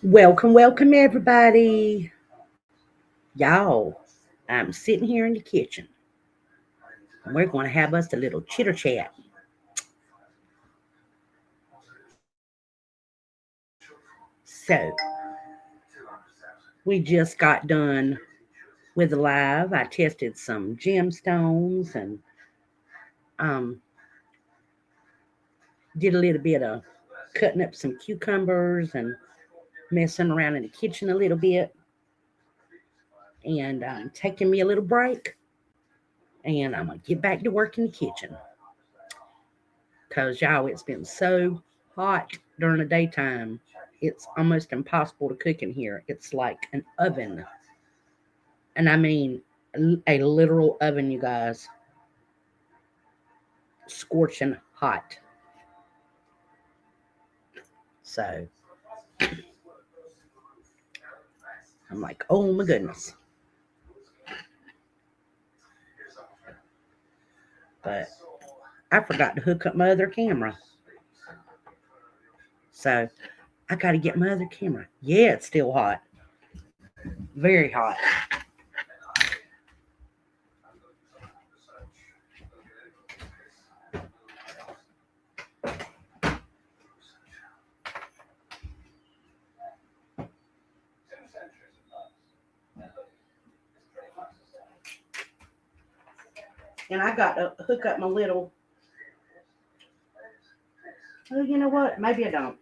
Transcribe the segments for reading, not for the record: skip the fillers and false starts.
Welcome, everybody. Y'all, I'm sitting here in the kitchen. And we're going to have us a little chitter chat. So, we just got done with the live. I tested some gemstones and um, did a little bit of cutting up some cucumbers and messing around in the kitchen a little bit and taking me a little break. And I'm going to get back to work in the kitchen because, y'all, it's been so hot during the daytime. It's almost impossible to cook in here. It's like an oven. And I mean a literal oven, you guys. Scorching hot. So I'm like, oh my goodness. But I forgot to hook up my other camera. So I got to get my other camera. Yeah, it's still hot. Very hot. And I got to hook up my little. Oh, you know what? Maybe I don't.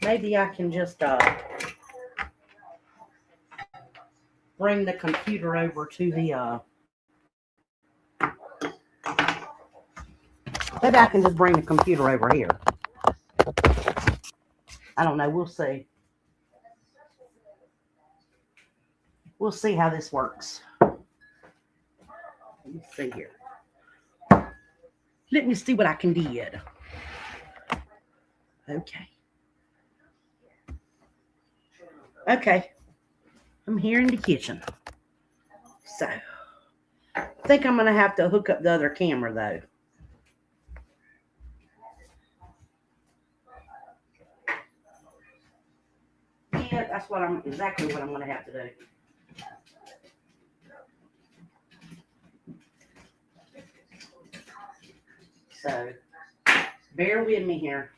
Maybe I can just bring the computer over to the. Maybe I can just bring the computer over here. I don't know. We'll see. We'll see how this works. Let's see here. Let me see what I can do. Okay. Okay. I'm here in the kitchen. So, I think I'm going to have to hook up the other camera, though. Yeah, that's exactly what I'm going to have to do. So, bear with me here.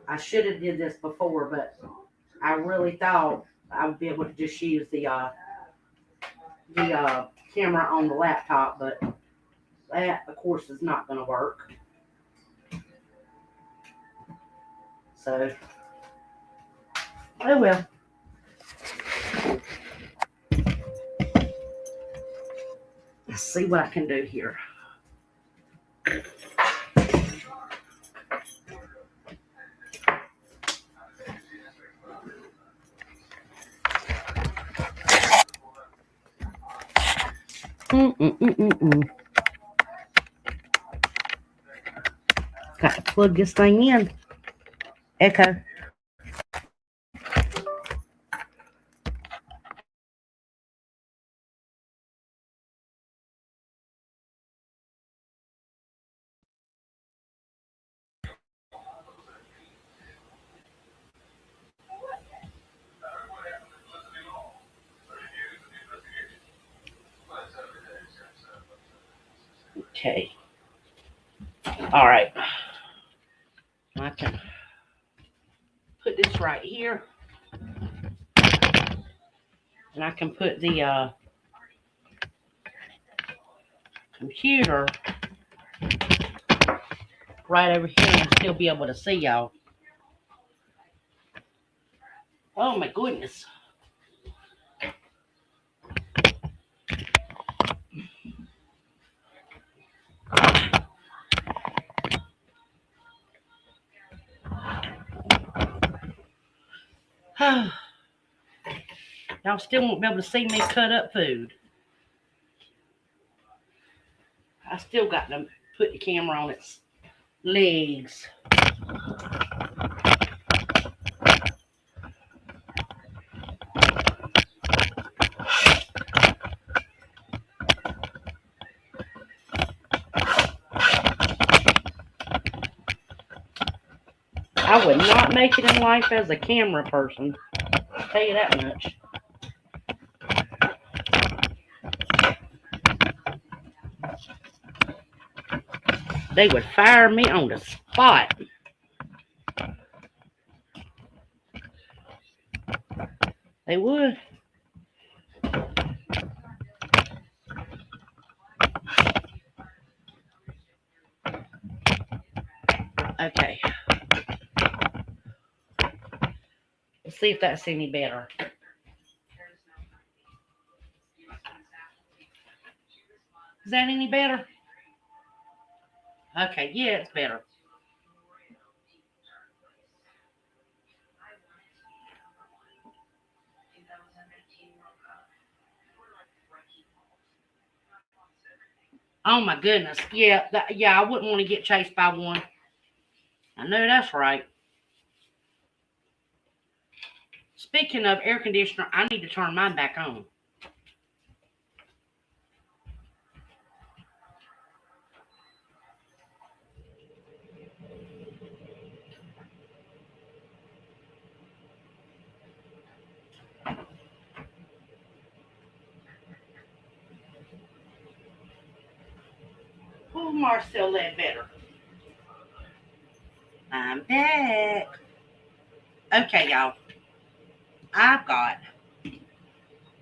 I should have did this before, but I really thought I would be able to just use the camera on the laptop, but that, of course, is not going to work. So, oh well. Let's see what I can do here. Got to plug this thing in. Echo. Okay. All right. I can put this right here. And I can put the computer right over here and still be able to see y'all. Oh my goodness. Y'all still won't be able to see me cut up food. I still got to put the camera on its legs. I would not make it in life as a camera person. I'll tell you that much. They would fire me on the spot. They would. Okay. Let's see if that's any better. Is that any better? Okay, yeah, it's better. Oh my goodness. Yeah, yeah, I wouldn't want to get chased by one. I know that's right. Speaking of air conditioner, I need to turn mine back on. Oh, Marcel Ledbetter. I'm back. Okay, y'all. I've got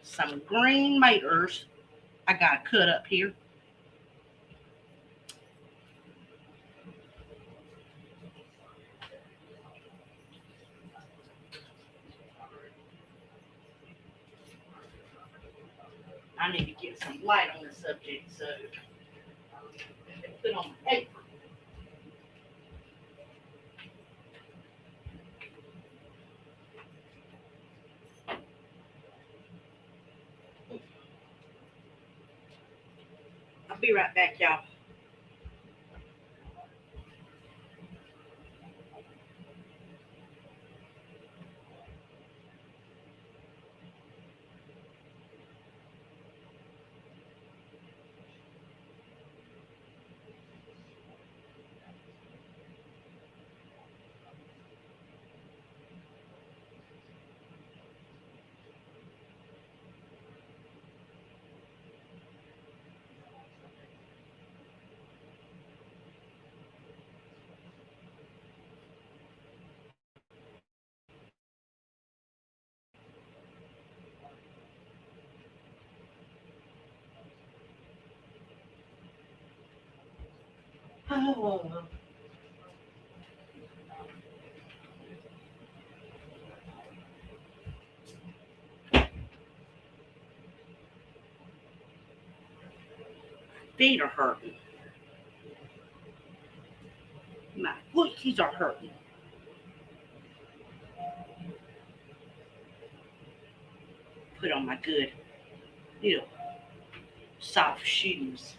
some green maters I got cut up here. I need to get some light on the subject, so put on my paper. I'll be right back, y'all. Oh, feet are hurting. My footsies are hurting. Put on my good, little soft shoes.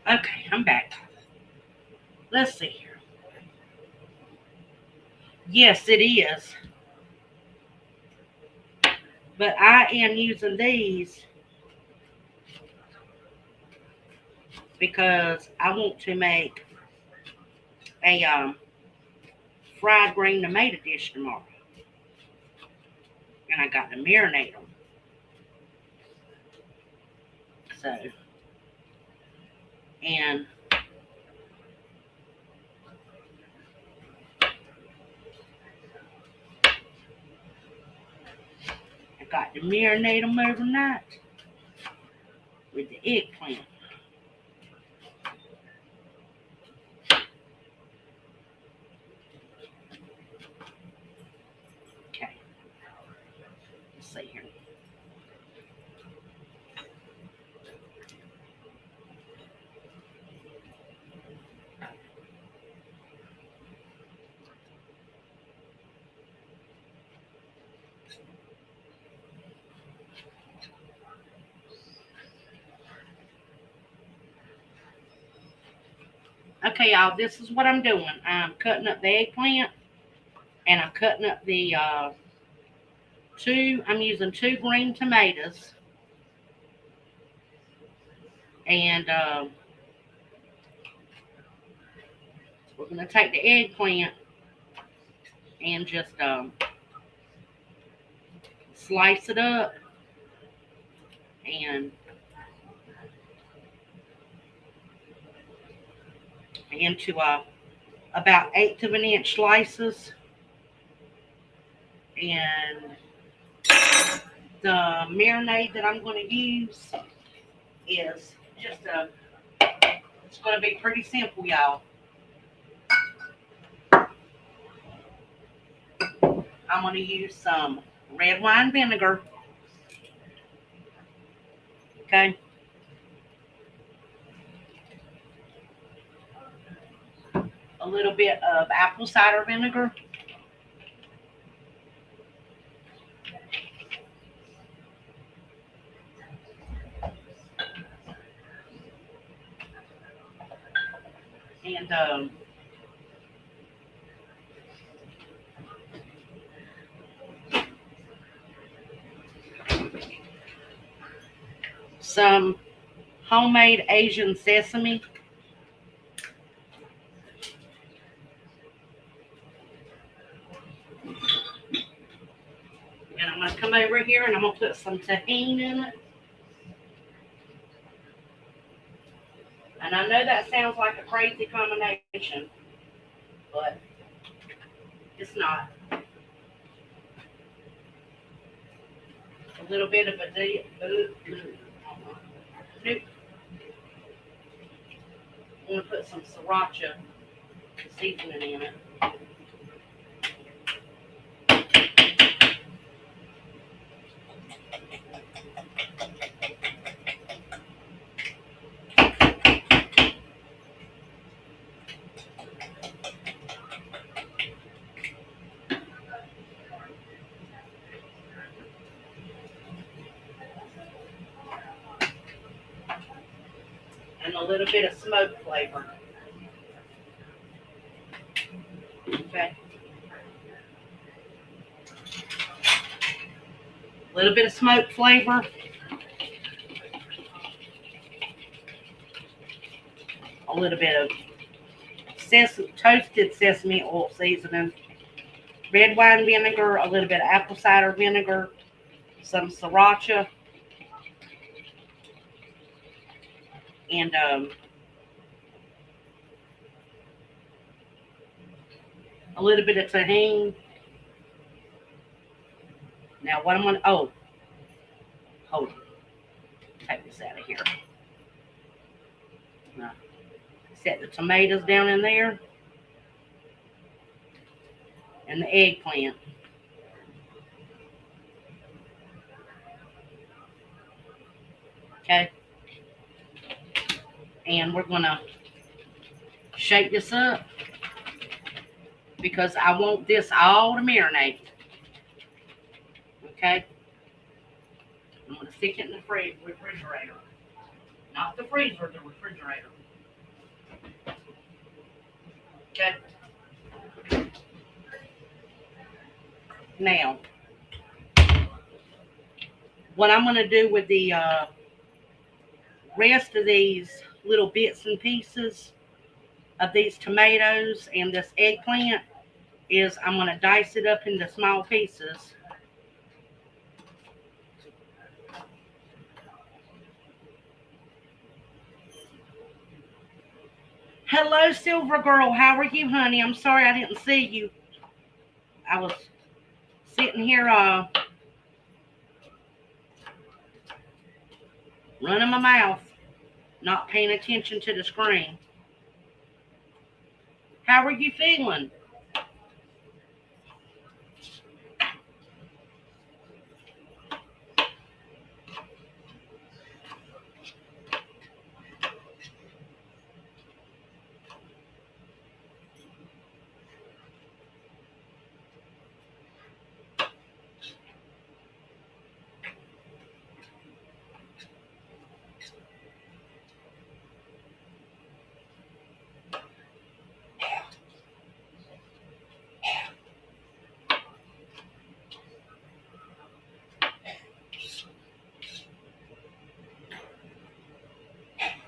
Okay, I'm back. Let's see here. Yes, it is. But I am using these because I want to make a fried green tomato dish tomorrow. And I got to marinate them. So, and I got to marinate them overnight with the eggplant. Okay, let's see here. Okay, y'all, this is what I'm doing. I'm cutting up the eggplant, and I'm cutting up the I'm using 2 green tomatoes, and we're going to take the eggplant and just slice it up and into about 1/8 of an inch slices. And the marinade that I'm going to use is just it's going to be pretty simple, y'all. I'm going to use some red wine vinegar, okay? A little bit of apple cider vinegar, and some homemade Asian sesame. And I'm going to come over here and I'm going to put some tahini in it. And I know that sounds like a crazy combination, but it's not. A little bit of nope. I'm going to put some sriracha seasoning in it. And a little bit of smoke flavor. Okay. A little bit of smoke flavor. A little bit of toasted sesame oil seasoning. Red wine vinegar. A little bit of apple cider vinegar. Some sriracha. And a little bit of tahini. Now what I'm going to, hold on. Take this out of here. Now, set the tomatoes down in there. And the eggplant. Okay. And we're going to shake this up because I want this all to marinate. Okay. I'm going to stick it in the refrigerator. Not the freezer, the refrigerator. Okay. Now, what I'm going to do with the rest of these little bits and pieces of these tomatoes and this eggplant is I'm going to dice it up into small pieces. Hello, Silver Girl. How are you, honey? I'm sorry I didn't see you. I was sitting here running my mouth, not paying attention to the screen. How are you feeling?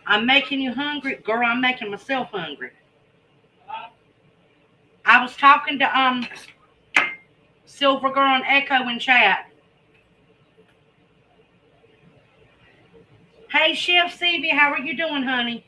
I'm making you hungry? Girl, I'm making myself hungry. I was talking to Silver Girl and Echo in chat. Hey, Chef Stevie, how are you doing, honey?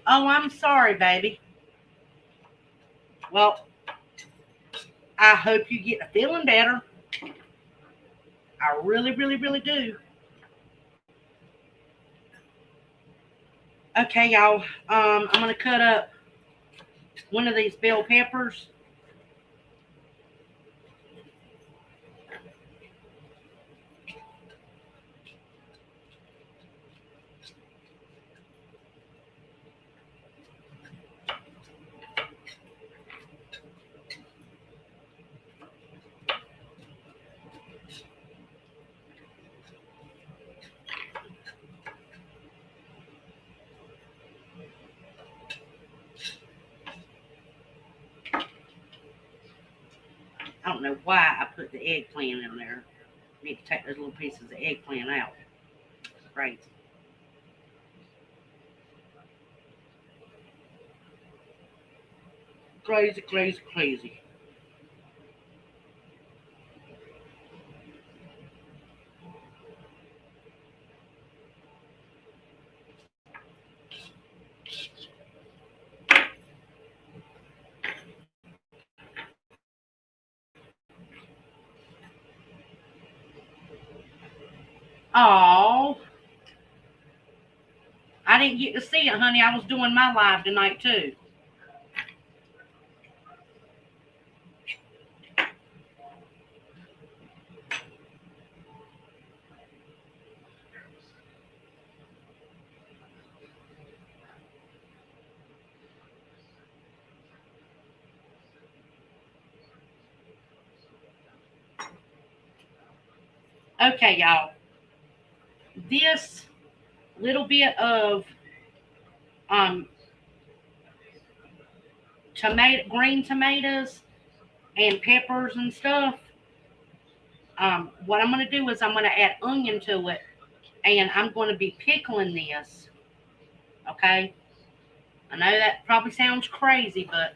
Oh, I'm sorry, baby. Well, I hope you get feeling better. I really, really, really do. Okay, y'all. I'm gonna cut up one of these bell peppers. I don't know why I put the eggplant in there. I need to take those little pieces of eggplant out. Right. Crazy, crazy, crazy. Oh, I didn't get to see it, honey. I was doing my live tonight too. Okay, y'all. This little bit of um green tomatoes and peppers and stuff. What I'm gonna do is I'm gonna add onion to it, and I'm gonna be pickling this. Okay. I know that probably sounds crazy, but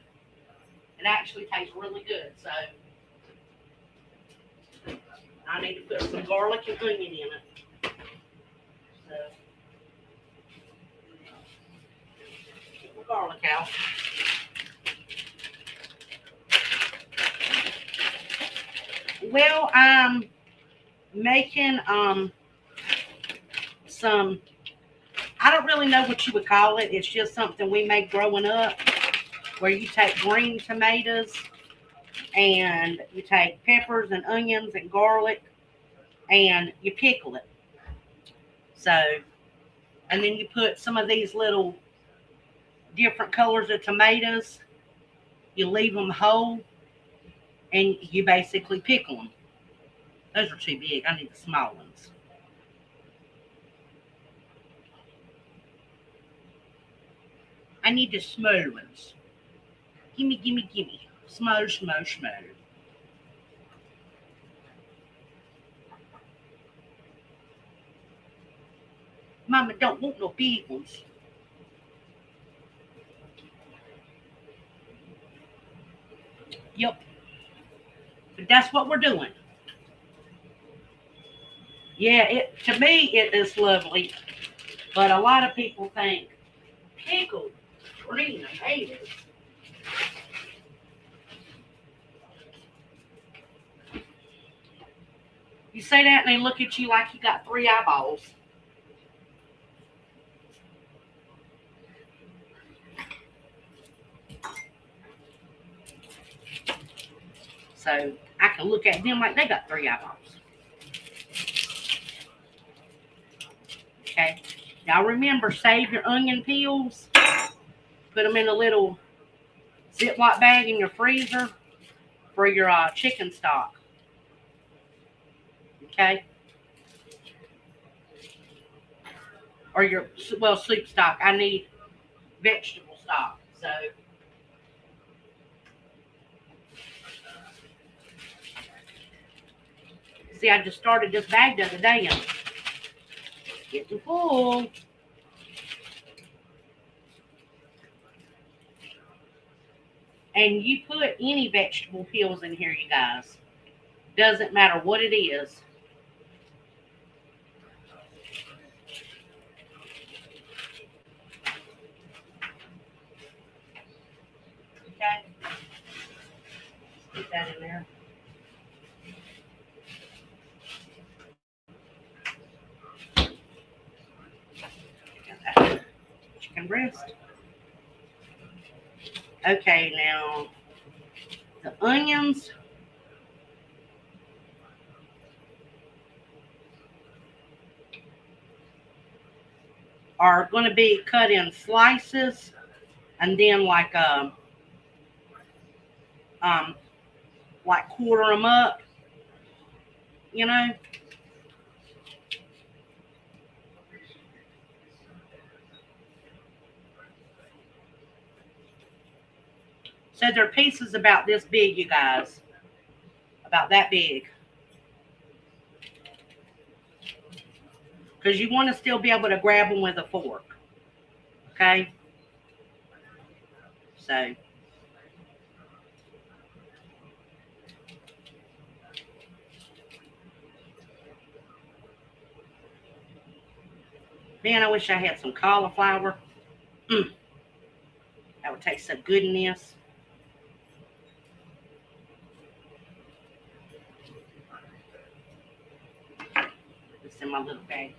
it actually tastes really good. So I need to put some garlic and onion in it. So get the garlic out. Well, I'm making some, I don't really know what you would call it. It's just something we made growing up where you take green tomatoes and you take peppers and onions and garlic and you pickle it. So, and then you put some of these little different colors of tomatoes, you leave them whole, and you basically pickle them. Those are too big. I need the small ones. I need the small ones. Gimme, gimme, gimme. Small, small, small. Mama don't want no big ones. Yep. But that's what we're doing. Yeah, it to me it is lovely. But a lot of people think pickled green tomatoes. You say that and they look at you like you got 3 eyeballs. So I can look at them like they got 3 eyeballs. Okay. Y'all remember, save your onion peels. Put them in a little Ziploc bag in your freezer for your chicken stock. Okay. Or your, well, soup stock. I need vegetable stock. So see, I just started this bag the other day and it's getting full. And you put any vegetable peels in here, you guys. Doesn't matter what it is. Okay. Put that in there. Chicken breast. Okay, now the onions are going to be cut in slices, and then like quarter them up, you know. So they're pieces about this big, you guys, about that big, because you want to still be able to grab them with a fork. Okay. So man, I wish I had some cauliflower. That would taste so good in this. It's in my little bag.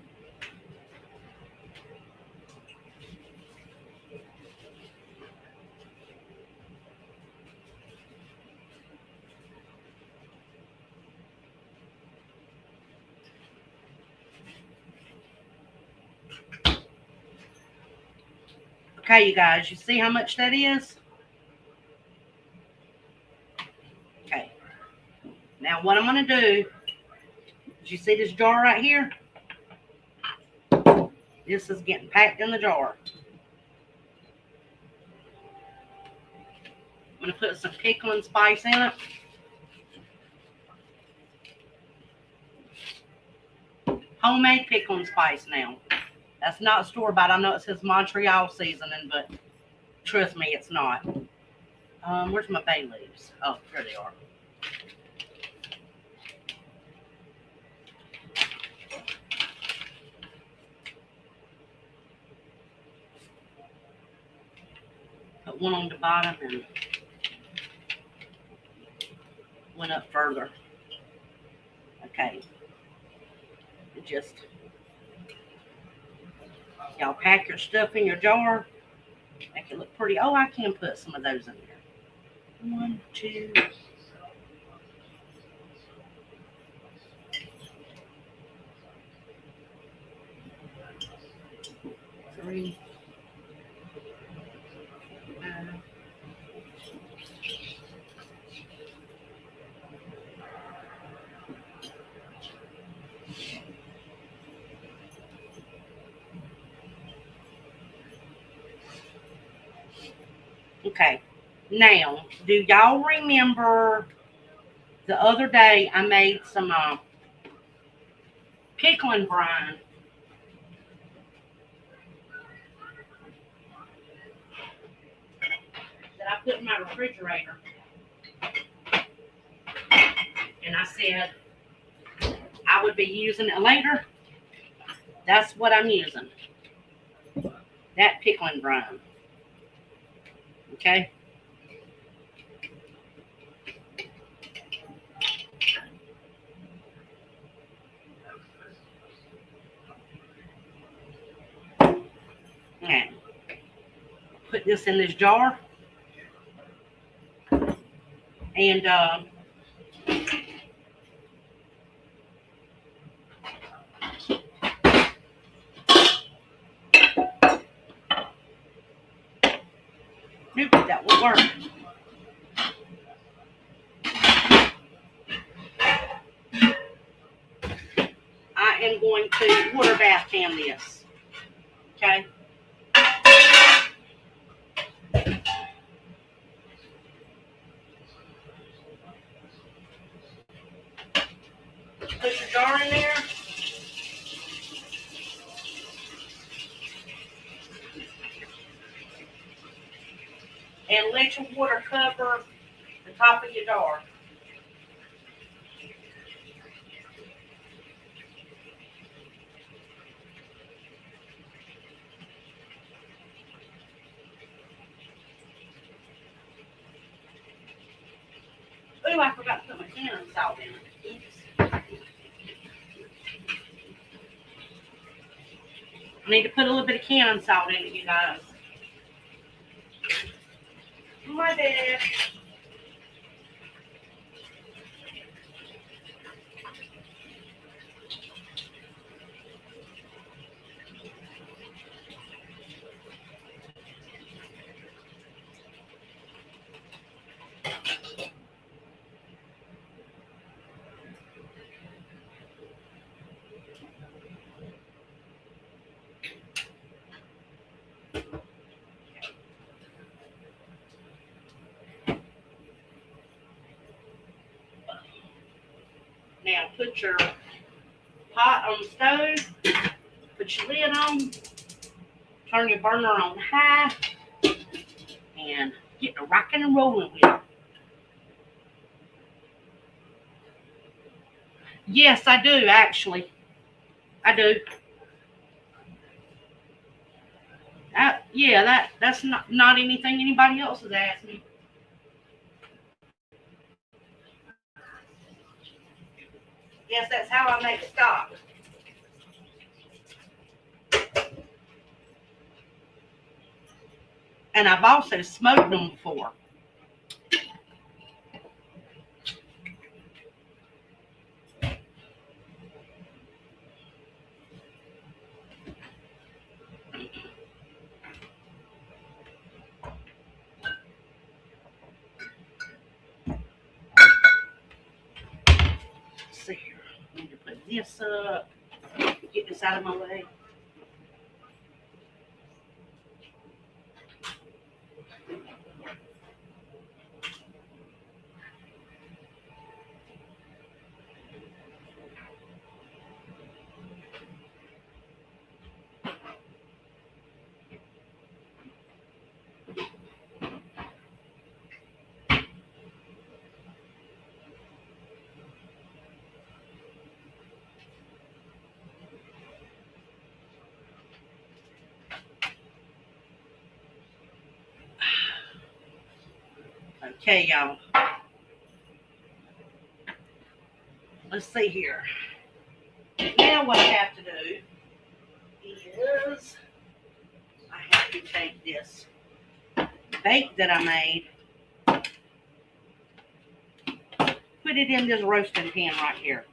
Okay, you guys, you see how much that is? Okay. Now what I'm going to do, you see this jar right here? This is getting packed in the jar. I'm going to put some pickling spice in it. Homemade pickling spice now. That's not store-bought. I know it says Montreal seasoning, but trust me, it's not. Where's my bay leaves? Oh, here they are. Put one on the bottom and one up further. Okay. Just, y'all pack your stuff in your jar. Make it look pretty. Oh, I can put some of those in there. 1, 2, 3, 5. Okay. Now, do y'all remember the other day I made some pickling brine? That I put in my refrigerator. And I said I would be using it later. That's what I'm using. That pickling brine. Okay. this in this jar. And nope, that will work. I am going to water bath pan this. Okay. Put your jar in there. And let your water cover the top of your jar. Oh, I forgot to put my can of salt in it. Oops. I need to put a little bit of can salt in it, you guys. My bad. Now put your pot on the stove, put your lid on, turn your burner on high, and get to rocking and rolling with it. Yes, I do, actually. I do. Yeah, that's not anything anybody else has asked me. Yes, that's how I make stock. And I've also smoked them before. Let's see here. I need to put this up. Get this out of my way. Okay, y'all. Let's see here. Now what I have to do is I have to take this bake that I made, put it in this roasting pan right here.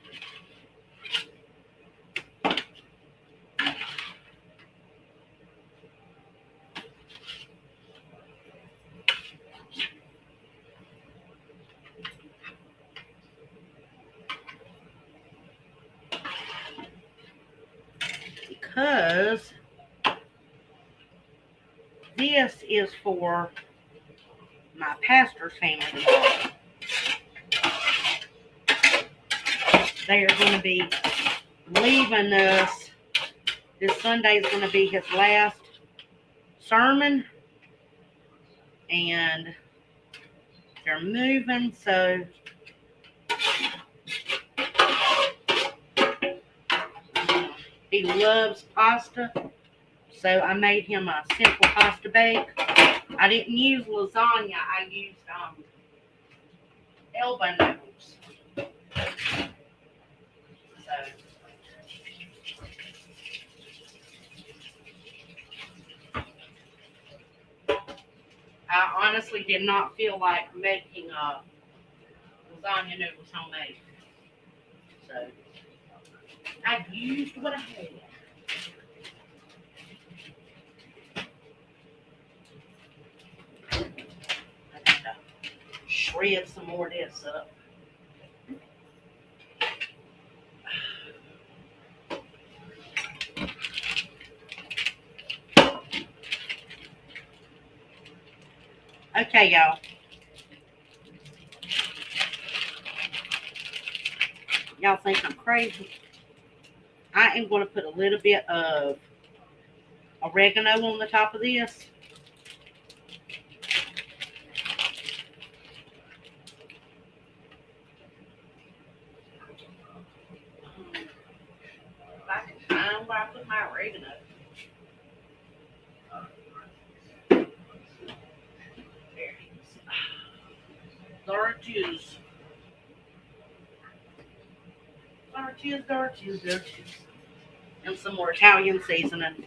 Because this is for my pastor's family. They are going to be leaving us. This Sunday is going to be his last sermon. And they're moving, so he loves pasta. So I made him a simple pasta bake. I didn't use lasagna. I used elbow noodles. I honestly did not feel like making lasagna noodles homemade. So I used what I had. I got to shred some more of this up. Okay, y'all. Y'all think I'm crazy? I am going to put a little bit of oregano on the top of this. If I can find where I put my oregano. There it is. Gorgeous. Gorgeous. And some more Italian seasoning.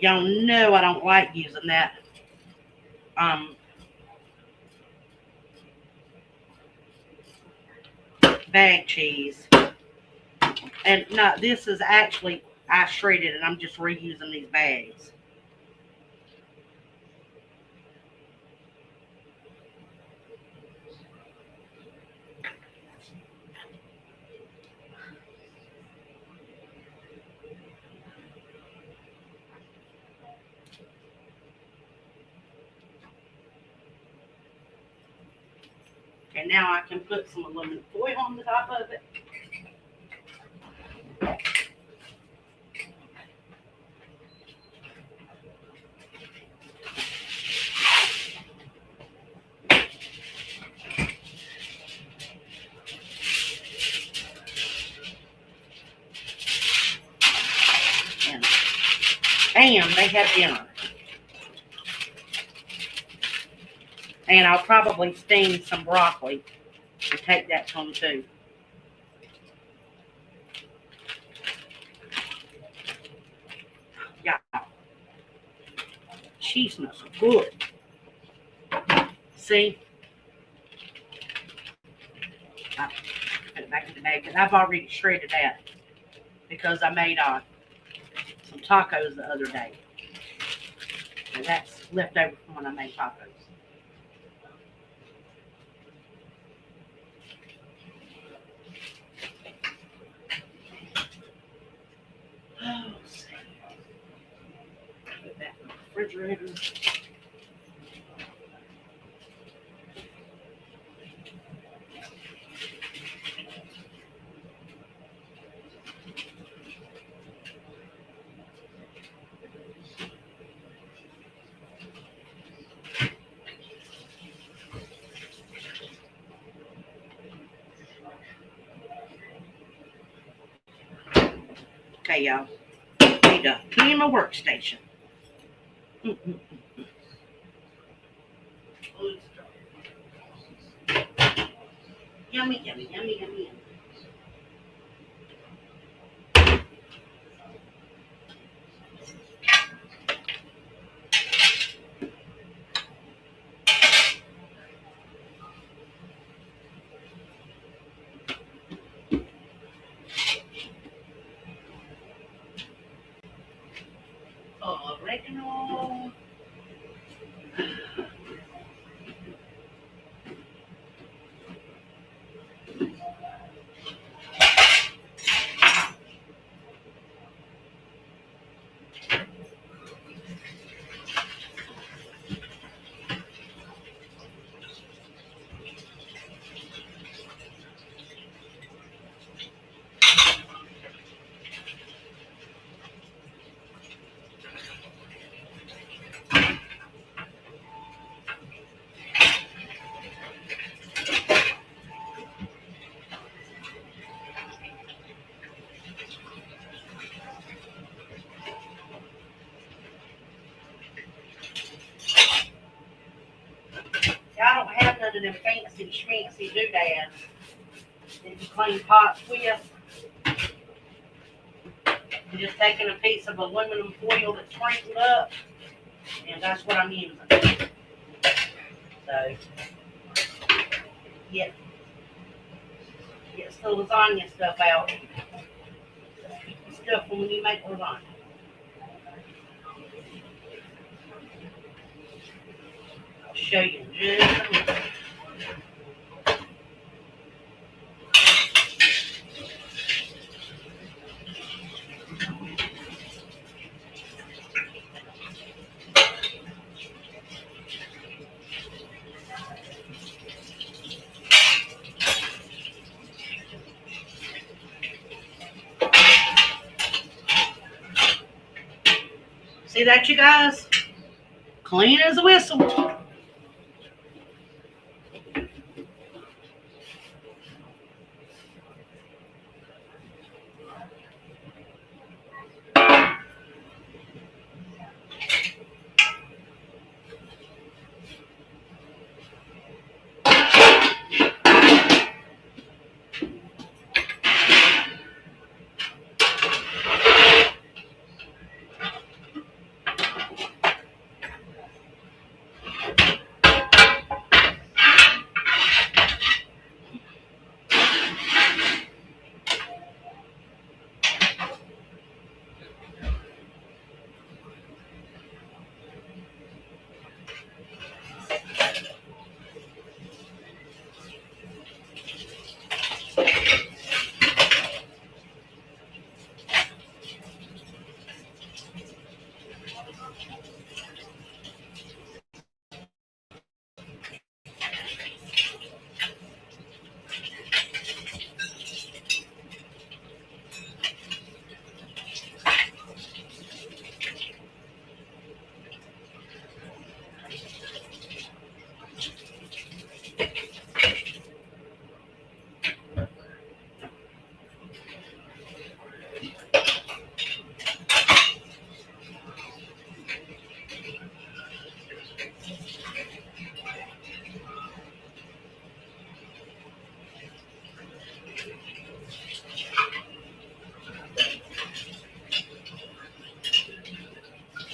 Y'all know I don't like using that um, bag cheese. And no, this is actually, I shredded it. I'm just reusing these bags. And now I can put some aluminum foil on the top of it. And they have dinner. And I'll probably steam some broccoli and take that to them too. Yeah. Cheese smells good. See? I put it back in the bag because I've already shredded that because I made some tacos the other day. And that's left over from when I made tacos. Oh, let's see. Put that in the refrigerator. Okay, y'all. Need to clean my workstation. Mm-mm. Yummy, yummy, yummy, yummy, yummy. Oregano. none of them fancy schmancy doodads that you clean pots with. You're just taking a piece of aluminum foil that's sprinkled up, and that's what I'm using. So, get the lasagna stuff out. Stuff when you make lasagna. I'll show you in just a minute. See that, you guys? Clean as a whistle.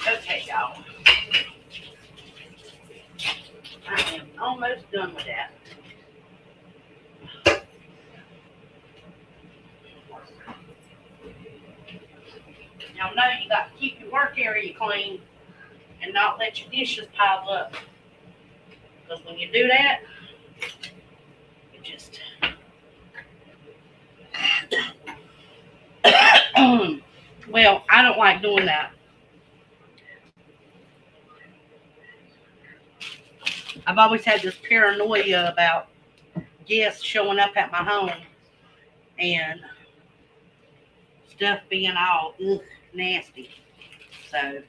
Okay, y'all. I am almost done with that. Y'all know you got to keep your work area clean and not let your dishes pile up. Because when you do that, it just... well, I don't like doing that. I've always had this paranoia about guests showing up at my home and stuff being all nasty. So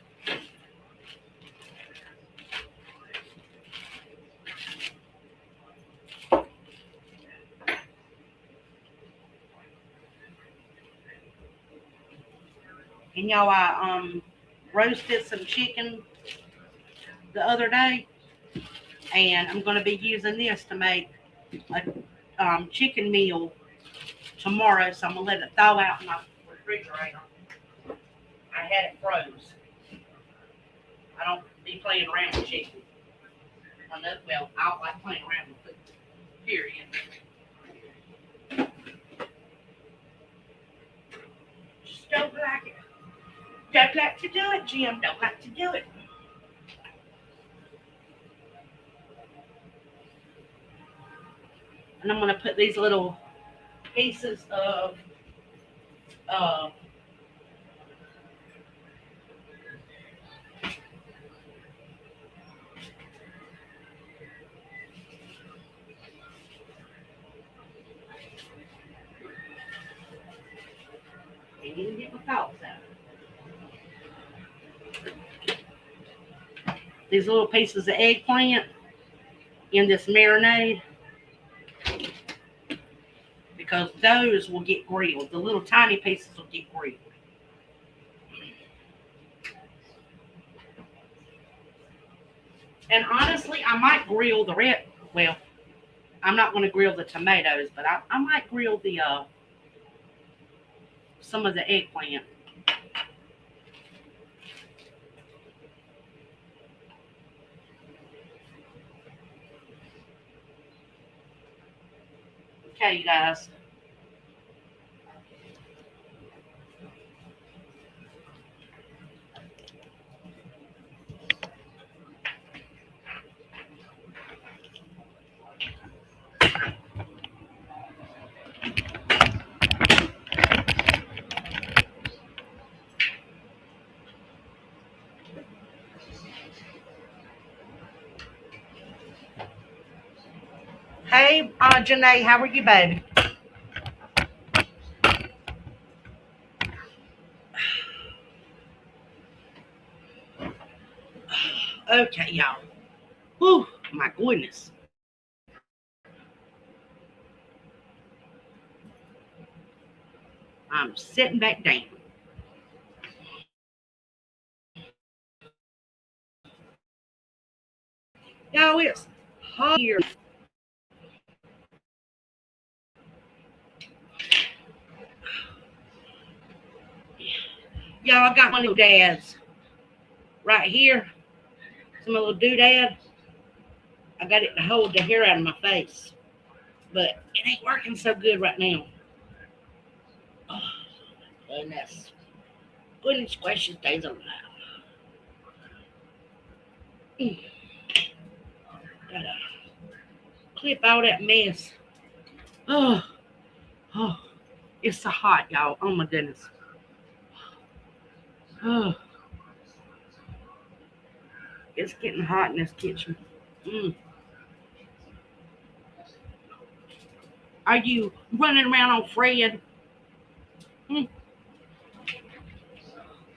and y'all, I roasted some chicken the other day, and I'm going to be using this to make a chicken meal tomorrow. So I'm going to let it thaw out in my refrigerator. I had it froze. I don't be playing around with chicken. Well, I don't like playing around with food, period. Just don't like it. Don't like to do it, Jim. Don't like to do it. And I'm going to put these little pieces of can't even get my thoughts out. These little pieces of eggplant in this marinade, because those will get grilled. The little tiny pieces will get grilled. And honestly, I might grill the rest. Well, I'm not going to grill the tomatoes, but I might grill the some of the eggplant. Okay, you guys. Hey, Janae, how are you, baby? Okay, y'all. Whew, my goodness. I'm sitting back down. Y'all, it's hot here. Y'all, I got my little dads right here. Some little doodad. I got it to hold the hair out of my face. But it ain't working so good right now. Oh, goodness. Goodness gracious days alive. Gotta clip all that mess. Oh, oh, it's so hot, y'all. Oh my goodness. Oh, it's getting hot in this kitchen. Mm. Are you running around on Fred? Mm.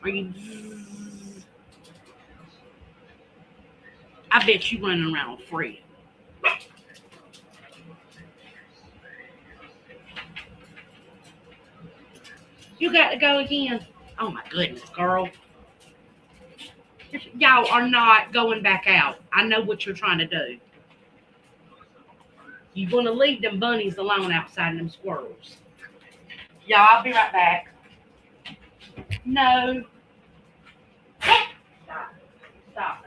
Are you? I bet you running around on Fred. You got to go again. Oh my goodness, girl. Y'all are not going back out. I know what you're trying to do. You're going to leave them bunnies alone outside and them squirrels. Y'all, I'll be right back. No. Stop. Stop.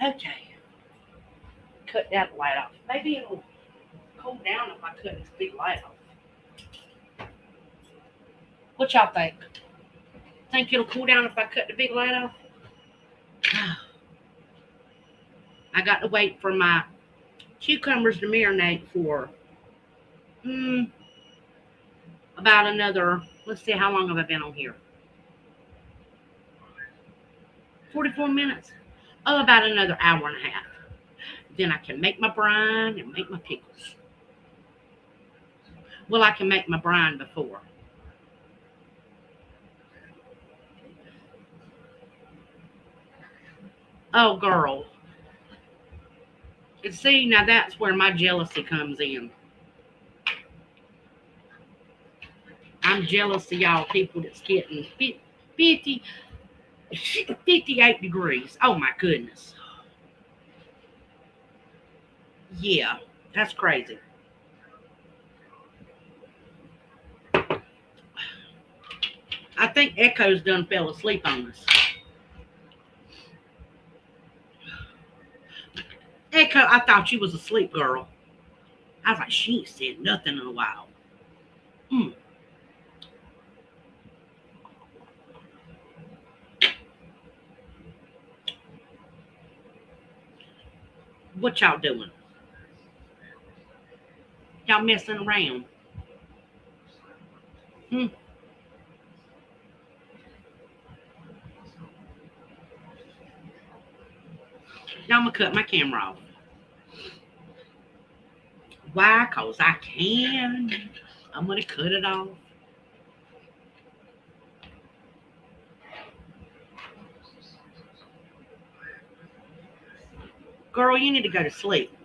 Okay. Cut that light off. Maybe it'll cool down if I cut this big light off. What y'all think? Think it'll cool down if I cut the big light off? I got to wait for my cucumbers to marinate for about another, let's see, how long have I been on here? 44 minutes? Oh, about another hour and a half. Then I can make my brine and make my pickles. Well, I can make my brine before. Oh, girl. And see, now that's where my jealousy comes in. I'm jealous of y'all people that's getting 50, 58 degrees. Oh, my goodness. Yeah, that's crazy. I think Echo's done fell asleep on us. Echo, I thought you was asleep, girl. I was like, she ain't said nothing in a while. Mm. What y'all doing? Y'all messing around? Hmm. Now I'm gonna cut my camera off. Why? Cause I can. I'm gonna cut it off. Girl, you need to go to sleep.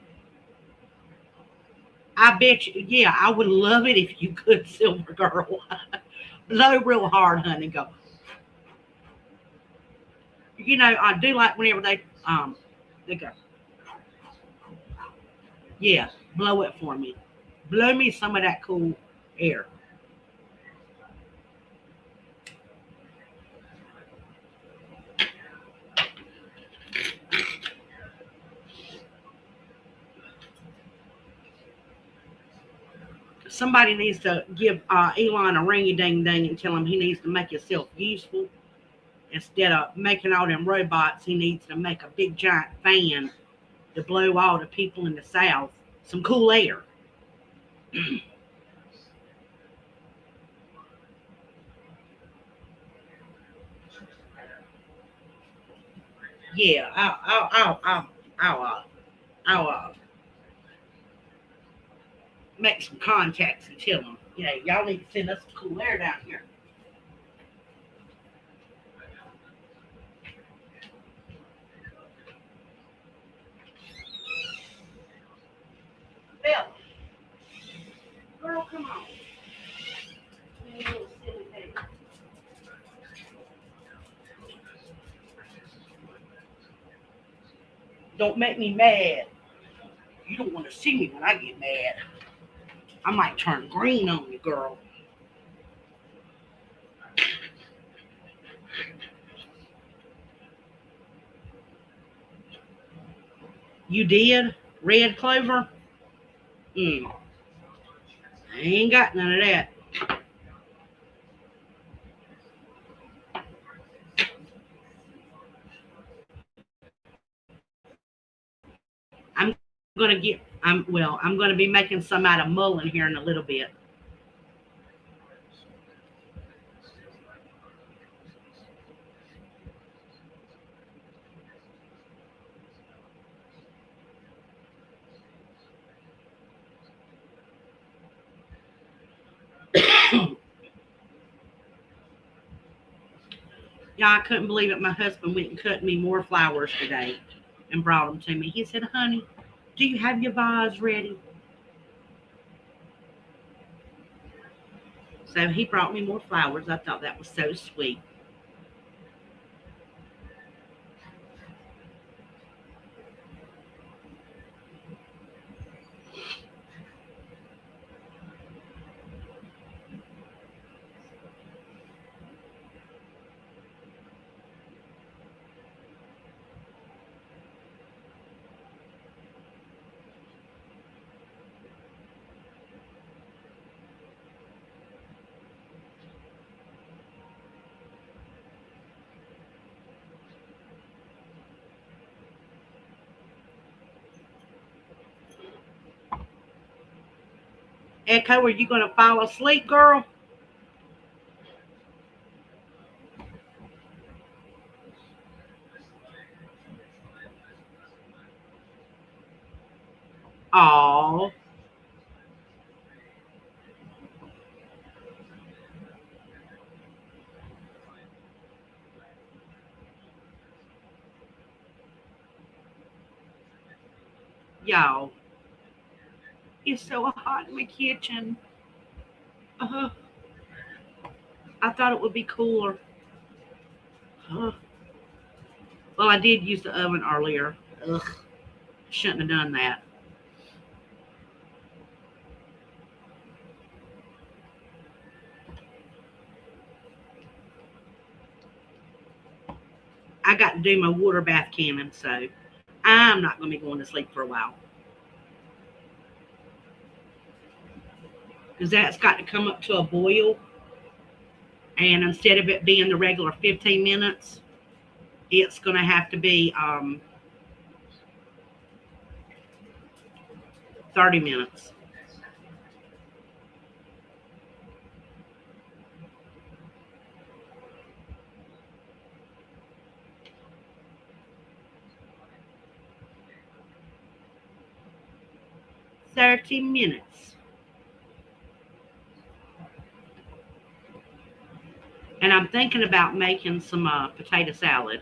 I bet you, yeah, I would love it if you could, Silver Girl. Blow real hard, honey. Go. I do like whenever they go. Yeah, blow it for me. Blow me some of that cool air. Somebody needs to give Elon a ringy ding ding and tell him he needs to make himself useful. Instead of making all them robots, he needs to make a big giant fan to blow all the people in the South some cool air. Yeah, I'll make some contacts and tell them, y'all need to send us some cool air down here. Bill, girl, come on. You little silly thing. Don't make me mad. You don't want to see me when I get mad. I might turn green on you, girl. You did? Red clover? Mm. I ain't got none of that. I'm I'm gonna be making some out of mullein here in a little bit. Yeah, I couldn't believe it. My husband went and cut me more flowers today and brought them to me. He said, honey, do you have your vase ready? So he brought me more flowers. I thought that was so sweet. Echo, are you going to fall asleep, girl? Oh, y'all, it's so hot in the kitchen. Uh, I thought it would be cooler. Uh, well, I did use the oven earlier. Ugh, shouldn't have done that. I got to do my water bath cannon, so I'm not going to be going to sleep for a while. Because that's got to come up to a boil. And instead of it being the regular 15 minutes, it's going to have to be 30 minutes. $30. And I'm thinking about making some potato salad.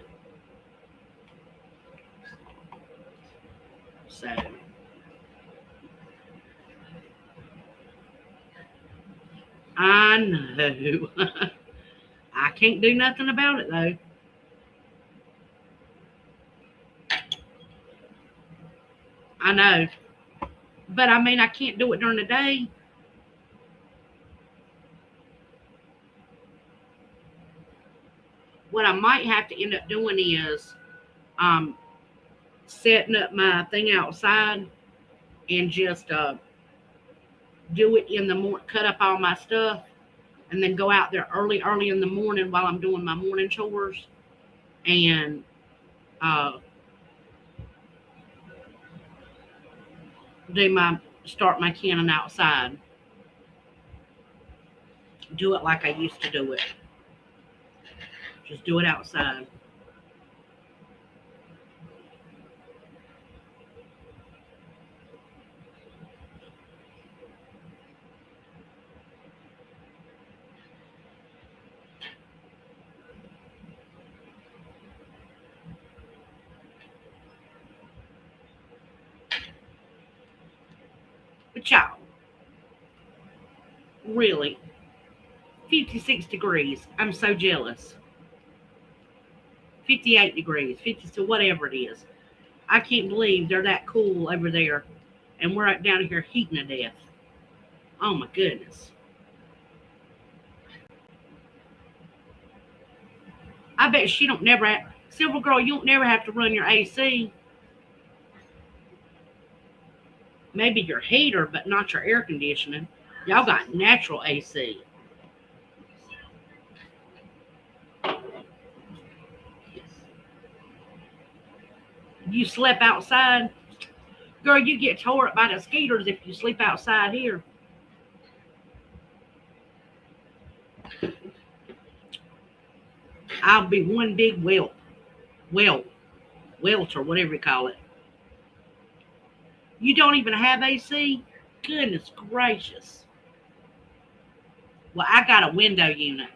So I know. I can't do nothing about it though. I know. But I mean, I can't do it during the day. What I might have to end up doing is um, setting up my thing outside and just do it in the morning, cut up all my stuff, and then go out there early in the morning while I'm doing my morning chores and uh, do my start my canning outside. Do it like I used to do it. Just do it outside. But y'all, really, 56 degrees. I'm so jealous. 58 degrees, 50 to whatever it is. I can't believe they're that cool over there, and we're down here heating to death. Oh my goodness. I bet she don't never have, Silver Girl, you don't never have to run your AC. Maybe your heater, but not your air conditioning. Y'all got natural AC. You slept outside? Girl, you get tore up by the mosquitoes if you sleep outside here. I'll be one big welt, welt or whatever you call it. You don't even have AC? Goodness gracious. Well, I got a window unit.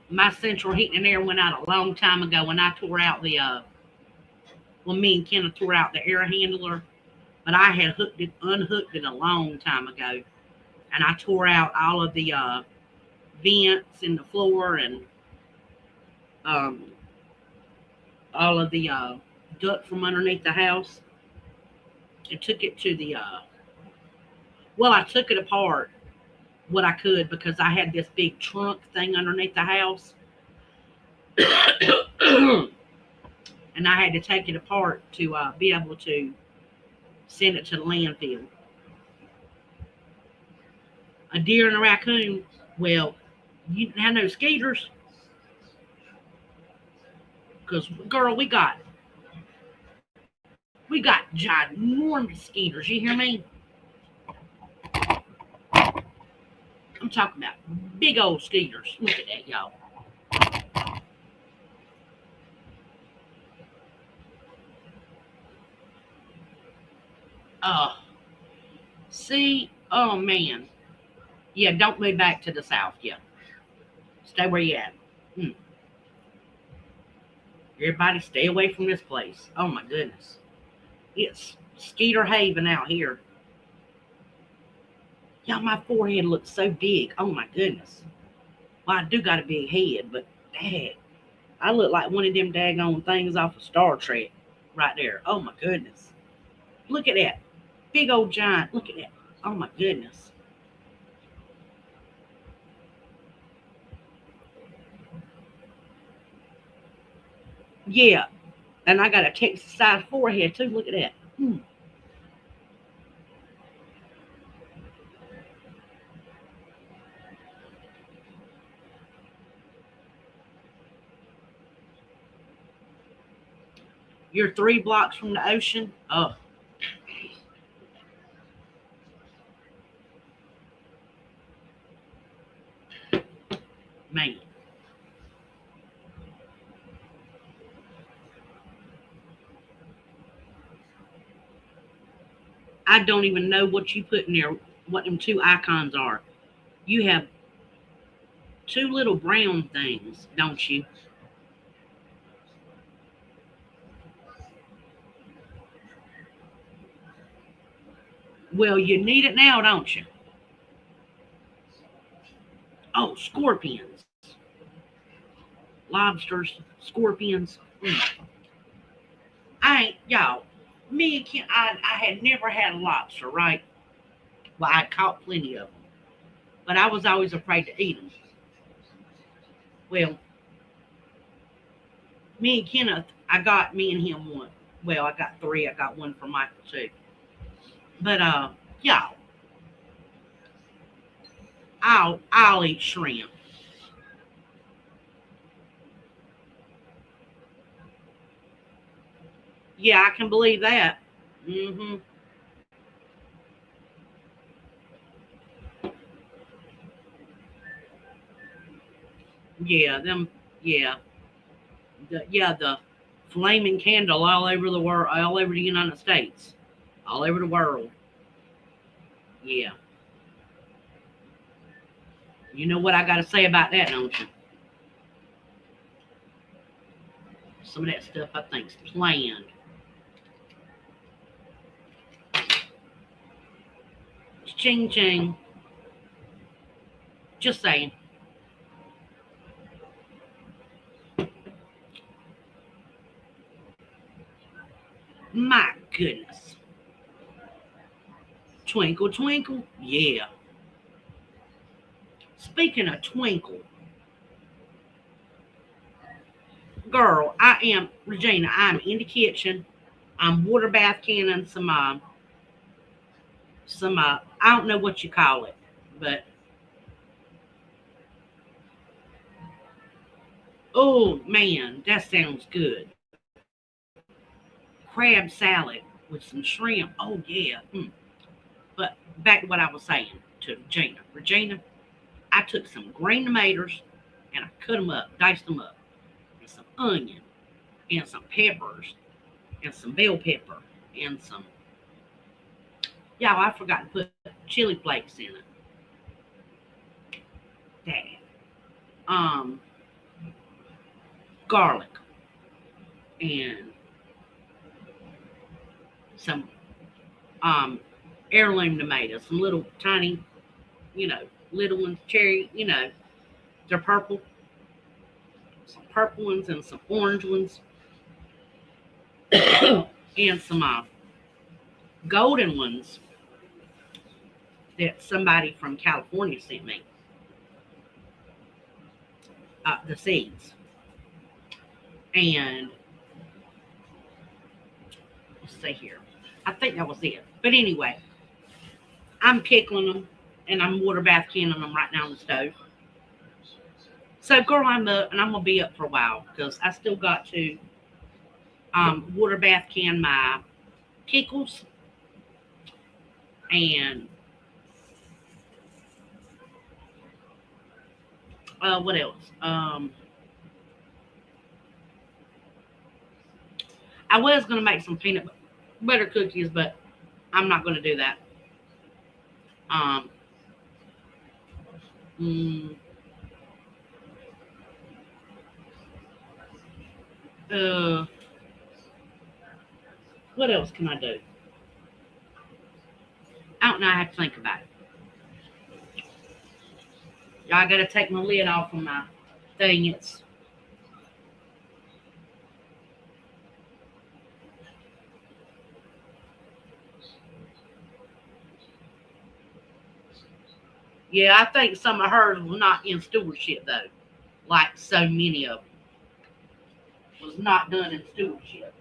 My central heating and air went out a long time ago when I tore out well, me and Kenna tore out the air handler, but I had unhooked it a long time ago. And I tore out all of the vents in the floor and um, all of the duct from underneath the house and took it to well, I took it apart what I could because I had this big trunk thing underneath the house. And I had to take it apart to be able to send it to the landfill. A deer and a raccoon. Well, you didn't have no skeeters. Because, girl, we got ginormous skeeters. You hear me? I'm talking about big old skeeters. Look at that, y'all. See, oh man. Yeah, don't move back to the south. Yeah, stay where you at. Hmm. Everybody stay away from this place. Oh my goodness. It's Skeeter Haven out here. Y'all, my forehead looks so big. Oh my goodness. Well, I do got a big head, but dang, I look like one of them daggone things off of Star Trek right there. Oh my goodness. Look at that. Big old giant. Look at that. Oh my goodness. Yeah. And I got a Texas size forehead too. Look at that. Hmm. You're 3 blocks from the ocean. Oh, man. I don't even know what you put in there, what them two icons are. You have two little brown things, don't you? Well, you need it now, don't you? Oh, scorpions, lobsters, scorpions. I ain't, y'all. Me and Ken, I had never had a lobster, right? Well, I caught plenty of them, but I was always afraid to eat them. Well, me and Kenneth, I got me and him one. Well, I got three. I got one for Michael too. But yeah, I'll eat shrimp. Yeah, I can believe that. Hmm. Yeah, them. Yeah, the flaming candle all over the world, all over the United States, all over the world. Yeah, you know what I got to say about that, don't you? Some of that stuff I think's planned. Ching ching. Just saying. My goodness. Twinkle twinkle. Yeah. Speaking of twinkle, girl, I am Regina. I'm in the kitchen. I'm water bath canning some I don't know what you call it, but oh man, that sounds good. Crab salad with some shrimp. Oh yeah. But back to what I was saying to Regina. Regina, I took some green tomatoes and I cut them up, diced them up, and some onion and some peppers and some bell pepper and some. Yeah, I forgot to put chili flakes in it. Dad. Um, Garlic and some um heirloom tomatoes, some little tiny, you know, little ones, cherry, they're purple, some purple ones and some orange ones, and some golden ones that somebody from California sent me, the seeds. And let's see here. I think that was it. But anyway, I'm pickling them and I'm water bath canning them right now on the stove. So, girl, I'm up and I'm going to be up for a while because I still got to water bath can my pickles and what else? I was going to make some peanut butter cookies, but I'm not going to do that. Um, mm, uh, what else can I do? I don't know. I have to think about it. I got to take my lid off of my thing. It's yeah. I think some of hers was not in stewardship though, like so many of them was not done in stewardship.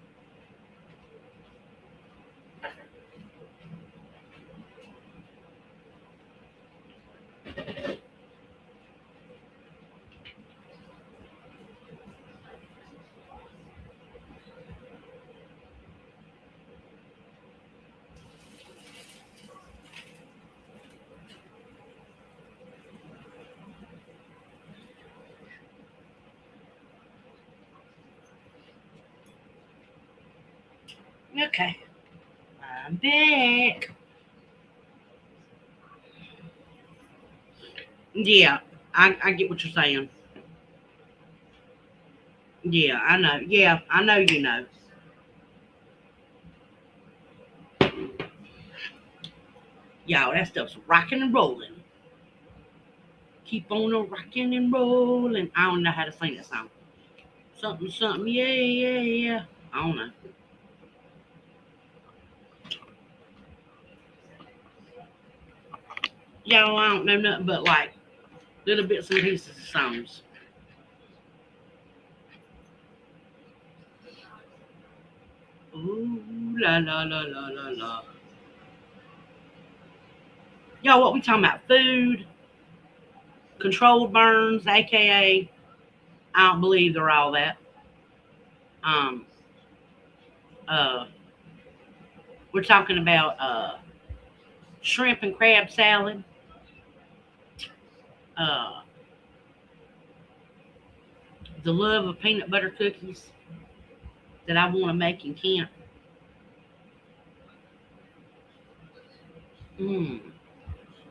Okay, I'm back. Yeah, I get what you're saying. Yeah, I know. Yeah, I know you know. Y'all, that stuff's rocking and rolling. Keep on a rocking and rolling. I don't know how to sing that song. Something, something, yeah, yeah, yeah. I don't know. Y'all, I don't know nothing but like little bits and pieces of songs. Ooh, la la la la la la. Y'all, what we talking about? Food, controlled burns, aka I don't believe they're all that. Um, uh, we're talking about shrimp and crab salad, uh, the love of peanut butter cookies that I want to make and can't. Mm.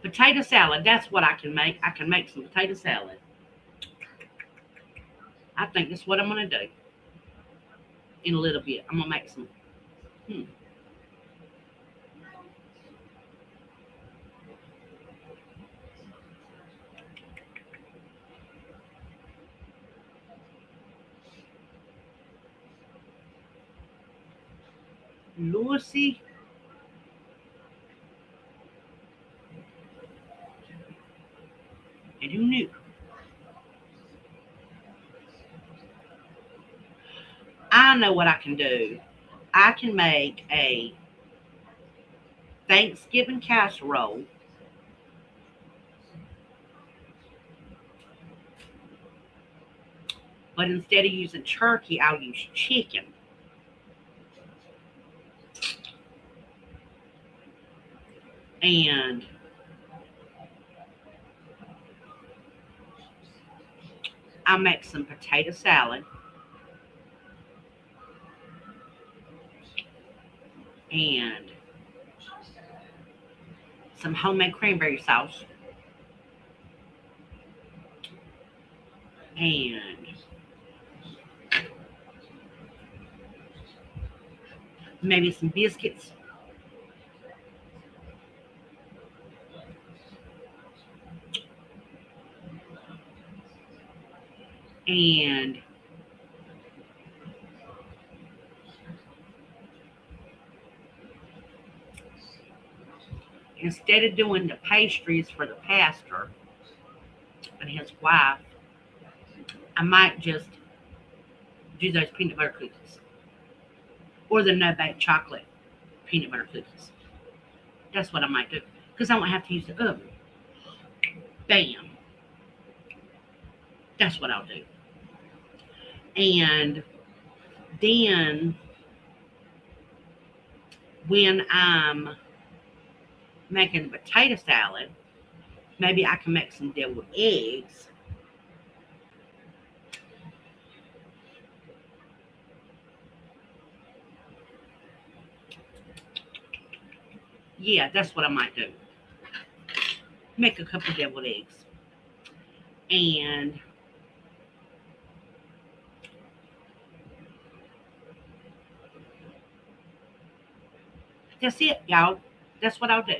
Potato salad, that's what I can make. I can make some potato salad. I think that's what I'm going to do in a little bit. I'm going to make some. Hmm. Lucy, and who knew? I know what I can do. I can make a Thanksgiving casserole, but instead of using turkey, I'll use chicken. And I'll make some potato salad and some homemade cranberry sauce and maybe some biscuits and instead of doing the pastries for the pastor and his wife, I might just do those peanut butter cookies or the no bake chocolate peanut butter cookies. That's what I might do because I won't have to use the oven. Bam. That's what I'll do. And then when I'm making the potato salad, maybe I can make some deviled eggs. Yeah, that's what I might do. Make a couple deviled eggs. And that's it, y'all. That's what I'll do.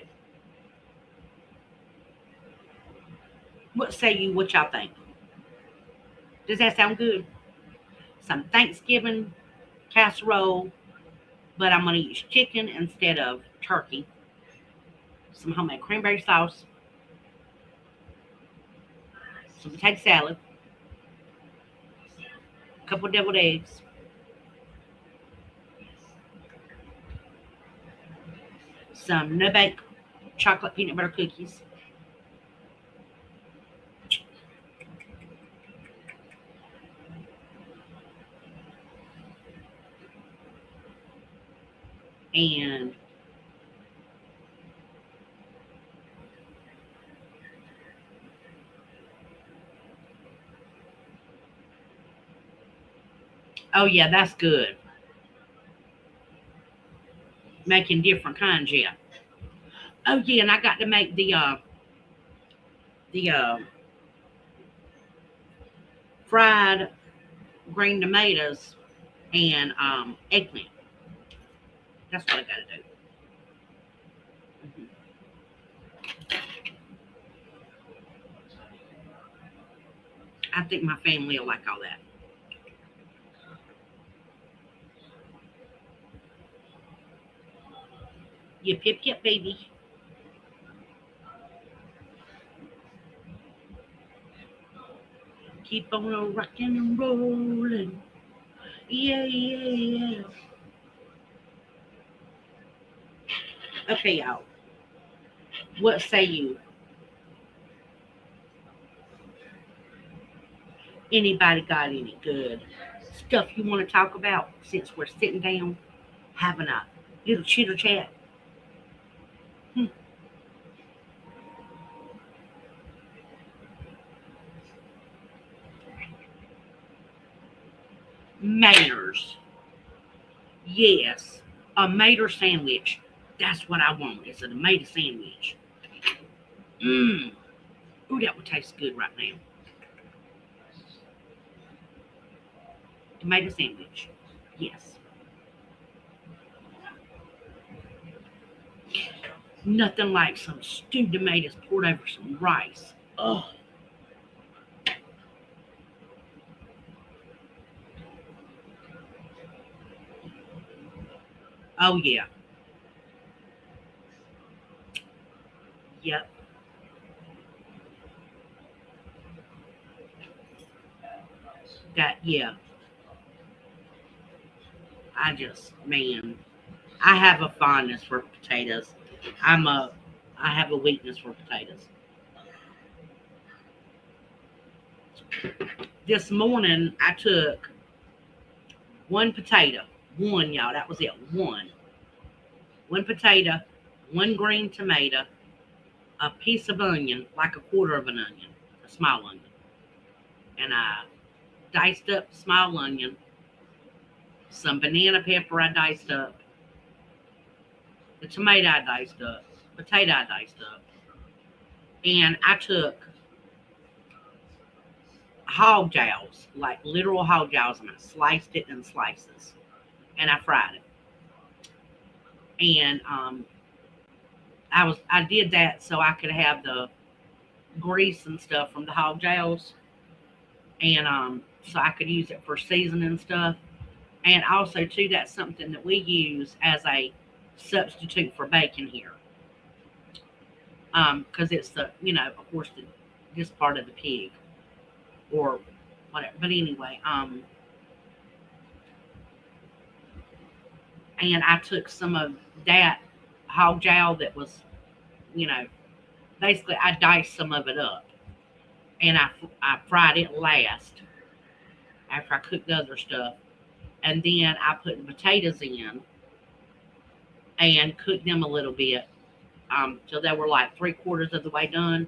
What say you? What y'all think? Does that sound good? Some Thanksgiving casserole, but I'm going to use chicken instead of turkey. Some homemade cranberry sauce, some potato salad, a couple deviled eggs, some no bake chocolate peanut butter cookies, and oh yeah, that's good. Making different kinds, yeah. Oh yeah, and I got to make the fried green tomatoes and eggplant. That's what I got to do. Mhm. I think my family will like all that. Yip, yip, yip, baby. Keep on a rocking and rolling. Yeah, yeah, yeah. Okay, y'all. What say you? Anybody got any good stuff you want to talk about since we're sitting down having a little chitter chat? Hmm. Maters. Yes. A mater sandwich. That's what I want. It's a tomato sandwich. Mmm. Ooh, that would taste good right now. Tomato sandwich. Yes. Nothing like some stewed tomatoes poured over some rice. Oh, oh yeah. Yep. That yeah. Man, I have a fondness for potatoes. I'm a I have a weakness for potatoes. This morning I took one potato. One, y'all, that was it. One. One potato, one green tomato, a piece of onion, like a quarter of an onion, a small onion. And I diced up the small onion, some banana pepper I diced up, the tomato I diced up, potato I diced up. And I took hog jows, like literal hog jows, and I sliced it in slices. And I fried it. And I did that so I could have the grease and stuff from the hog jows, and so I could use it for seasoning and stuff. And also too, that's something that we use as a substitute for bacon here, because it's the of course this part of the pig or whatever. But anyway, and I took some of that hog jowl that was you know basically I diced some of it up, and I fried it last after I cooked the other stuff, and then I put the potatoes in and cooked them a little bit, so they were like 3/4 of the way done.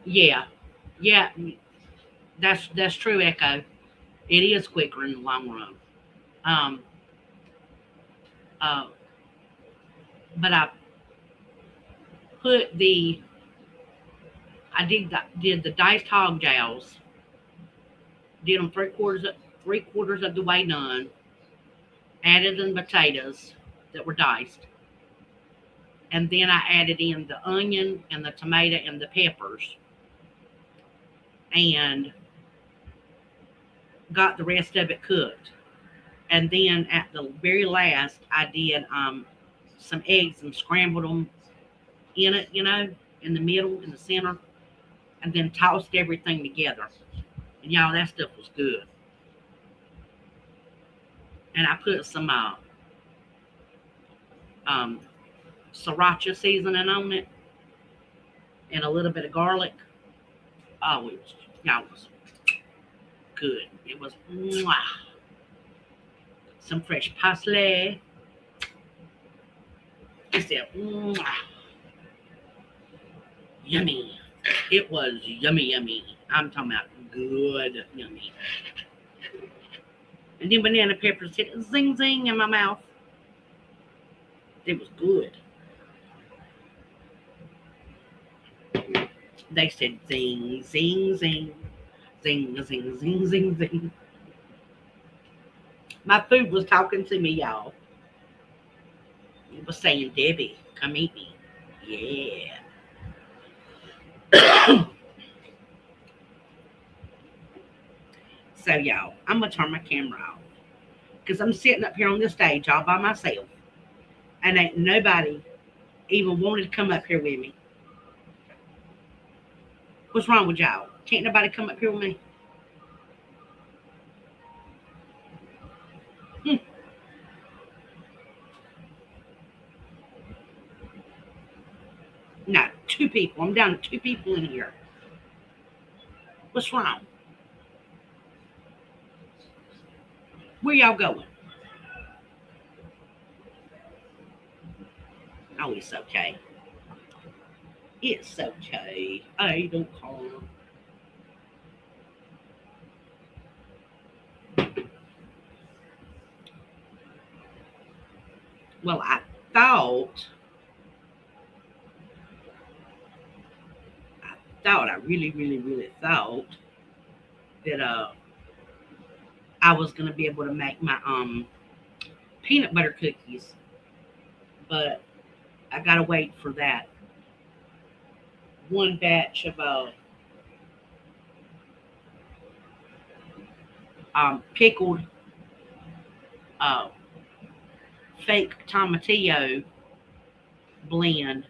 Yeah, yeah, that's true, Echo. It is quicker in the long run. Um, uh, but put the I did the diced hog jows, did them 3/4 of the way done, added in potatoes that were diced, and then I added in the onion and the tomato and the peppers, and got the rest of it cooked. And then at the very last, I did some eggs and scrambled them in it, in the middle, in the center, and then tossed everything together. And y'all, that stuff was good. And I put some um, sriracha seasoning on it and a little bit of garlic. Oh, y'all, it was good. It was mwah. Some fresh parsley. It said mwah, yummy. It was yummy, yummy. I'm talking about good, yummy. And then banana peppers hit zing zing in my mouth. It was good. They said zing, zing, zing, zing, zing, zing, zing, zing. My food was talking to me, y'all. It was saying, Debbie, come eat me. Yeah. So, y'all, I'm going to turn my camera off because I'm sitting up here on this stage all by myself, and ain't nobody even wanted to come up here with me. What's wrong with y'all? Can't nobody come up here with me? Hmm. No, two people. I'm down to two people in here. What's wrong? Where y'all going? Oh, it's okay. It's okay. I don't call. Well, thought, I really, really, really thought that I was gonna be able to make my peanut butter cookies, but I gotta wait for that one batch of pickled uh, fake tomatillo blend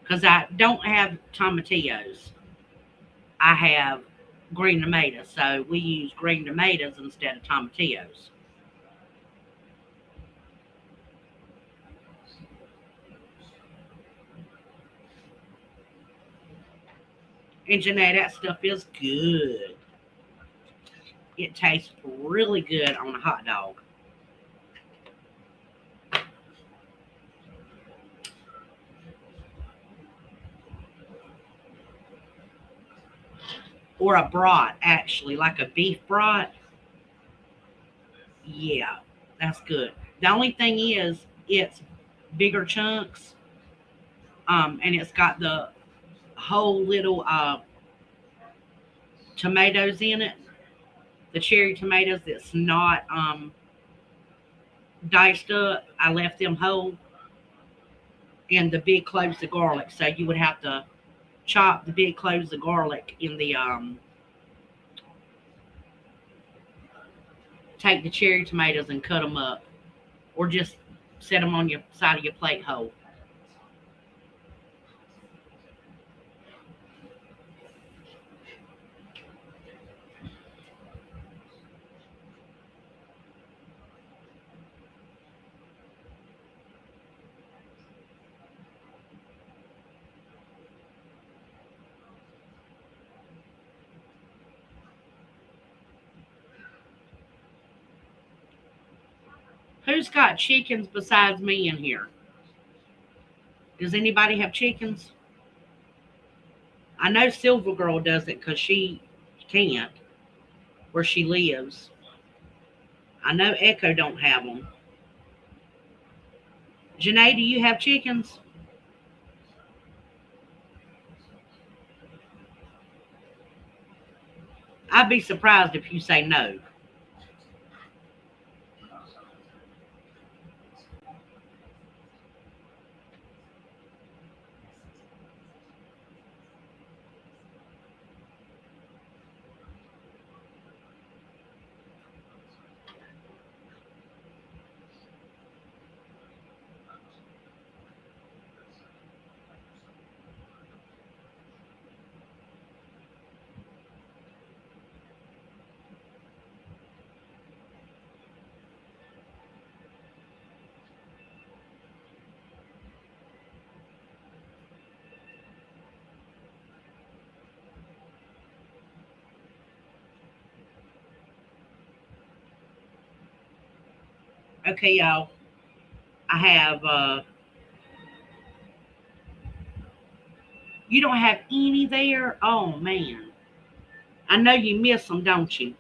because I don't have tomatillos. I have green tomatoes, so we use green tomatoes instead of tomatillos. And Janae, that stuff is good. It tastes really good on a hot dog or a brat, actually, like a beef brat. Yeah, that's good. The only thing is, it's bigger chunks, and it's got the whole little tomatoes in it. The cherry tomatoes that's not diced up. I left them whole, and the big cloves of garlic. So you would have to chop the big cloves of garlic in the take the cherry tomatoes and cut them up, or just set them on your side of your plate whole. Who's got chickens besides me in here? Does anybody have chickens? I know Silver Girl doesn't because she can't where she lives. I know Echo don't have them. Janae, do you have chickens? I'd be surprised if you say no. Okay, y'all. I have you don't have any there? Oh man. I know you miss them, don't you?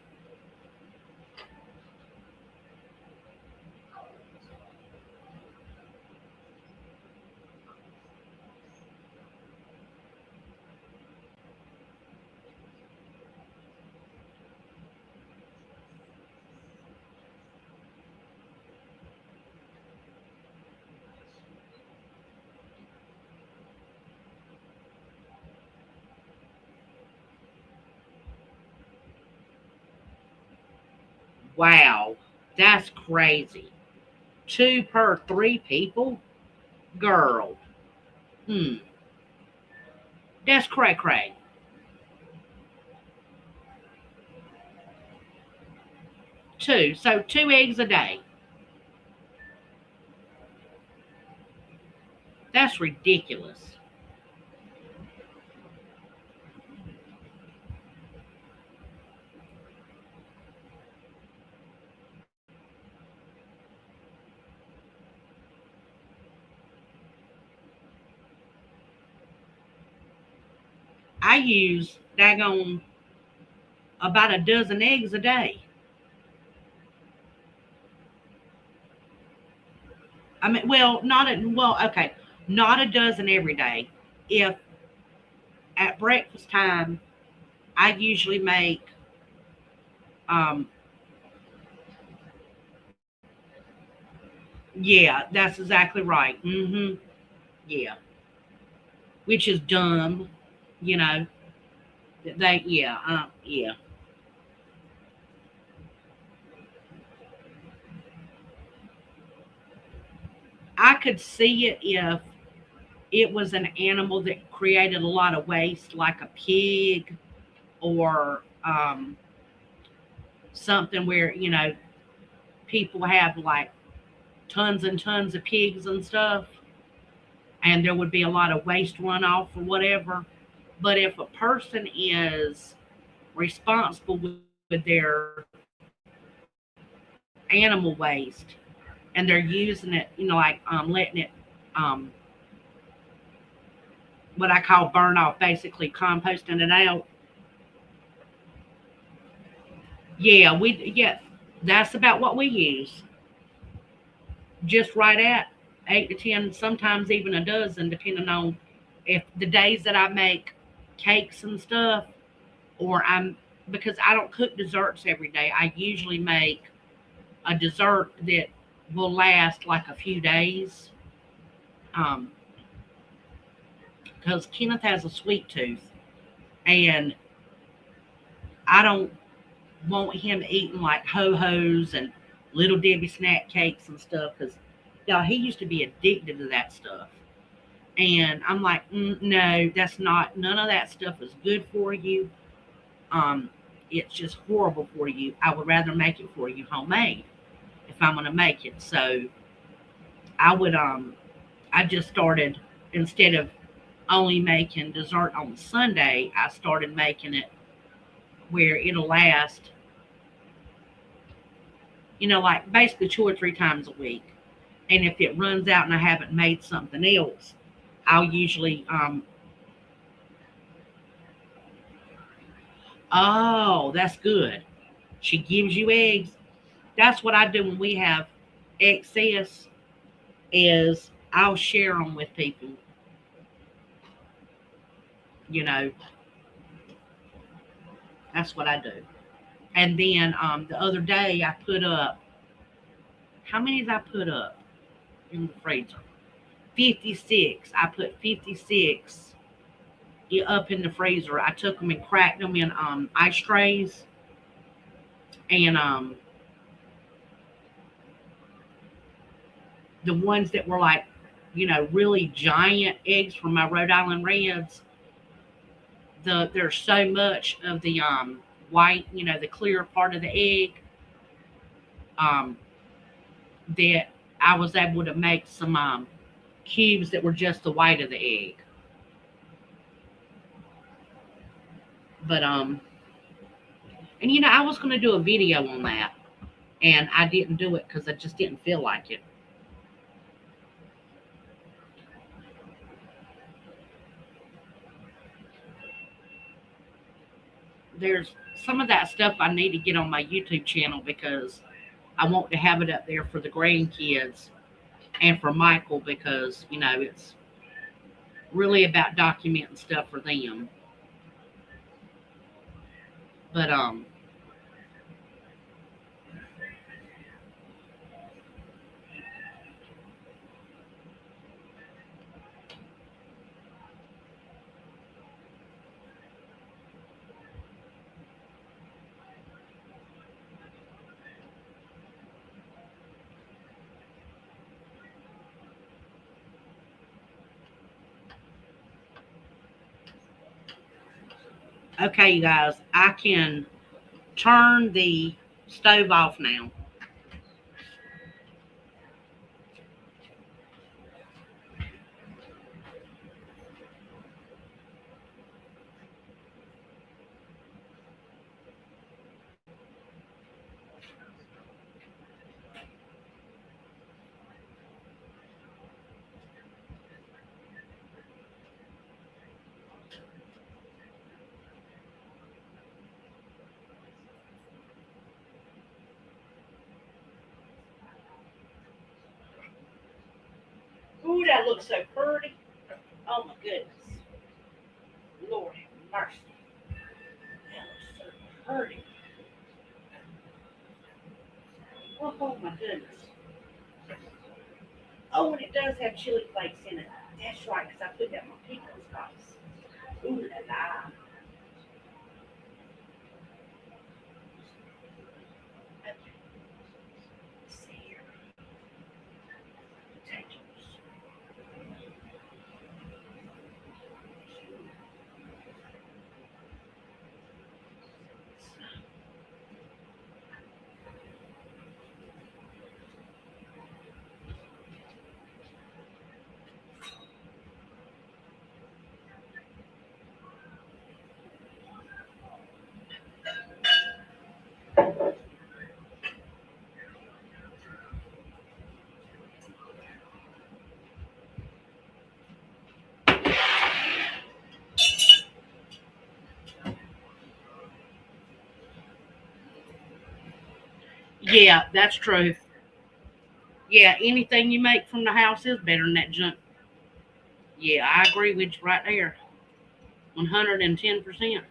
Wow, that's crazy. Two per three people? Girl. Hmm. That's cray cray. Two. So 2 eggs a day. That's ridiculous. I use daggone about a dozen eggs a day. I mean, well, okay, not a dozen every day. If at breakfast time, I usually make, um, yeah, that's exactly right. Yeah, which is dumb, you know. Yeah. I could see it if it was an animal that created a lot of waste, like a pig or something where, people have like tons and tons of pigs and stuff, and there would be a lot of waste runoff or whatever. But if a person is responsible with their animal waste and they're using it, like letting it, um, what I call burn off, basically composting it out. Yeah, that's about what we use. Just right at 8 to 10, sometimes even a dozen, depending on if the days that I make cakes and stuff, or I'm because I don't cook desserts every day. I usually make a dessert that will last like a few days. Um, because Kenneth has a sweet tooth, and I don't want him eating like ho hos and little Debbie snack cakes and stuff. Because yeah, he used to be addicted to that stuff. And I'm like, no, that's not, none of that stuff is good for you. Um, it's just horrible for you. I would rather make it for you homemade if I'm going to make it. So I would, I just started, instead of only making dessert on Sunday, I started making it where it'll last, like basically 2 or 3 times a week. And if it runs out and I haven't made something else, I'll usually, oh, that's good. She gives you eggs. That's what I do when we have excess, is I'll share them with people, you know. That's what I do. And then the other day I put up, how many did I put up in the freezer? 56. I put 56 up in the freezer. I took them and cracked them in ice trays, and the ones that were like, really giant eggs from my Rhode Island Reds, there's so much of the white, the clear part of the egg, um, that I was able to make some cubes that were just the white of the egg. But and I was going to do a video on that, and I didn't do it because I just didn't feel like it. There's some of that stuff I need to get on my YouTube channel because I want to have it up there for the grandkids and for Michael, because it's really about documenting stuff for them. But Okay, you guys, I can turn the stove off now. Ooh, that looks so pretty. Oh my goodness. Lord have mercy. That looks so pretty. Oh my goodness. Oh, and it does have chili flakes in it. That's right, because I put that in my pickle spice. Ooh la la. Okay, let's see here. Potatoes. Yeah, that's true. Yeah, anything you make from the house is better than that junk. Yeah, I agree with you right there. 110%.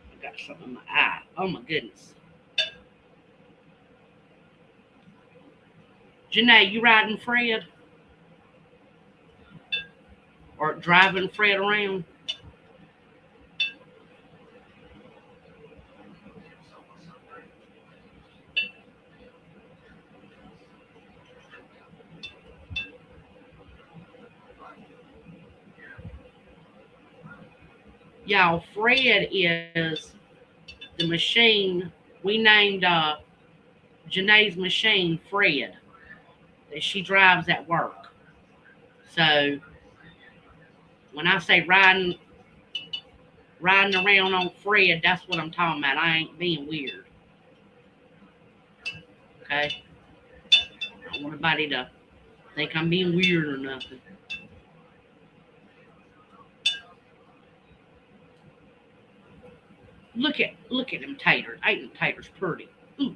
I got something in my eye. Oh my goodness. Janae, you riding Fred or driving Fred around? Y'all, Fred is the machine we named Janae's machine Fred that she drives at work. So when I say riding around on Fred, that's what I'm talking about. I ain't being weird. Okay? I don't want anybody to think I'm being weird or nothing. Look at them taters. Ain't them taters pretty? Ooh.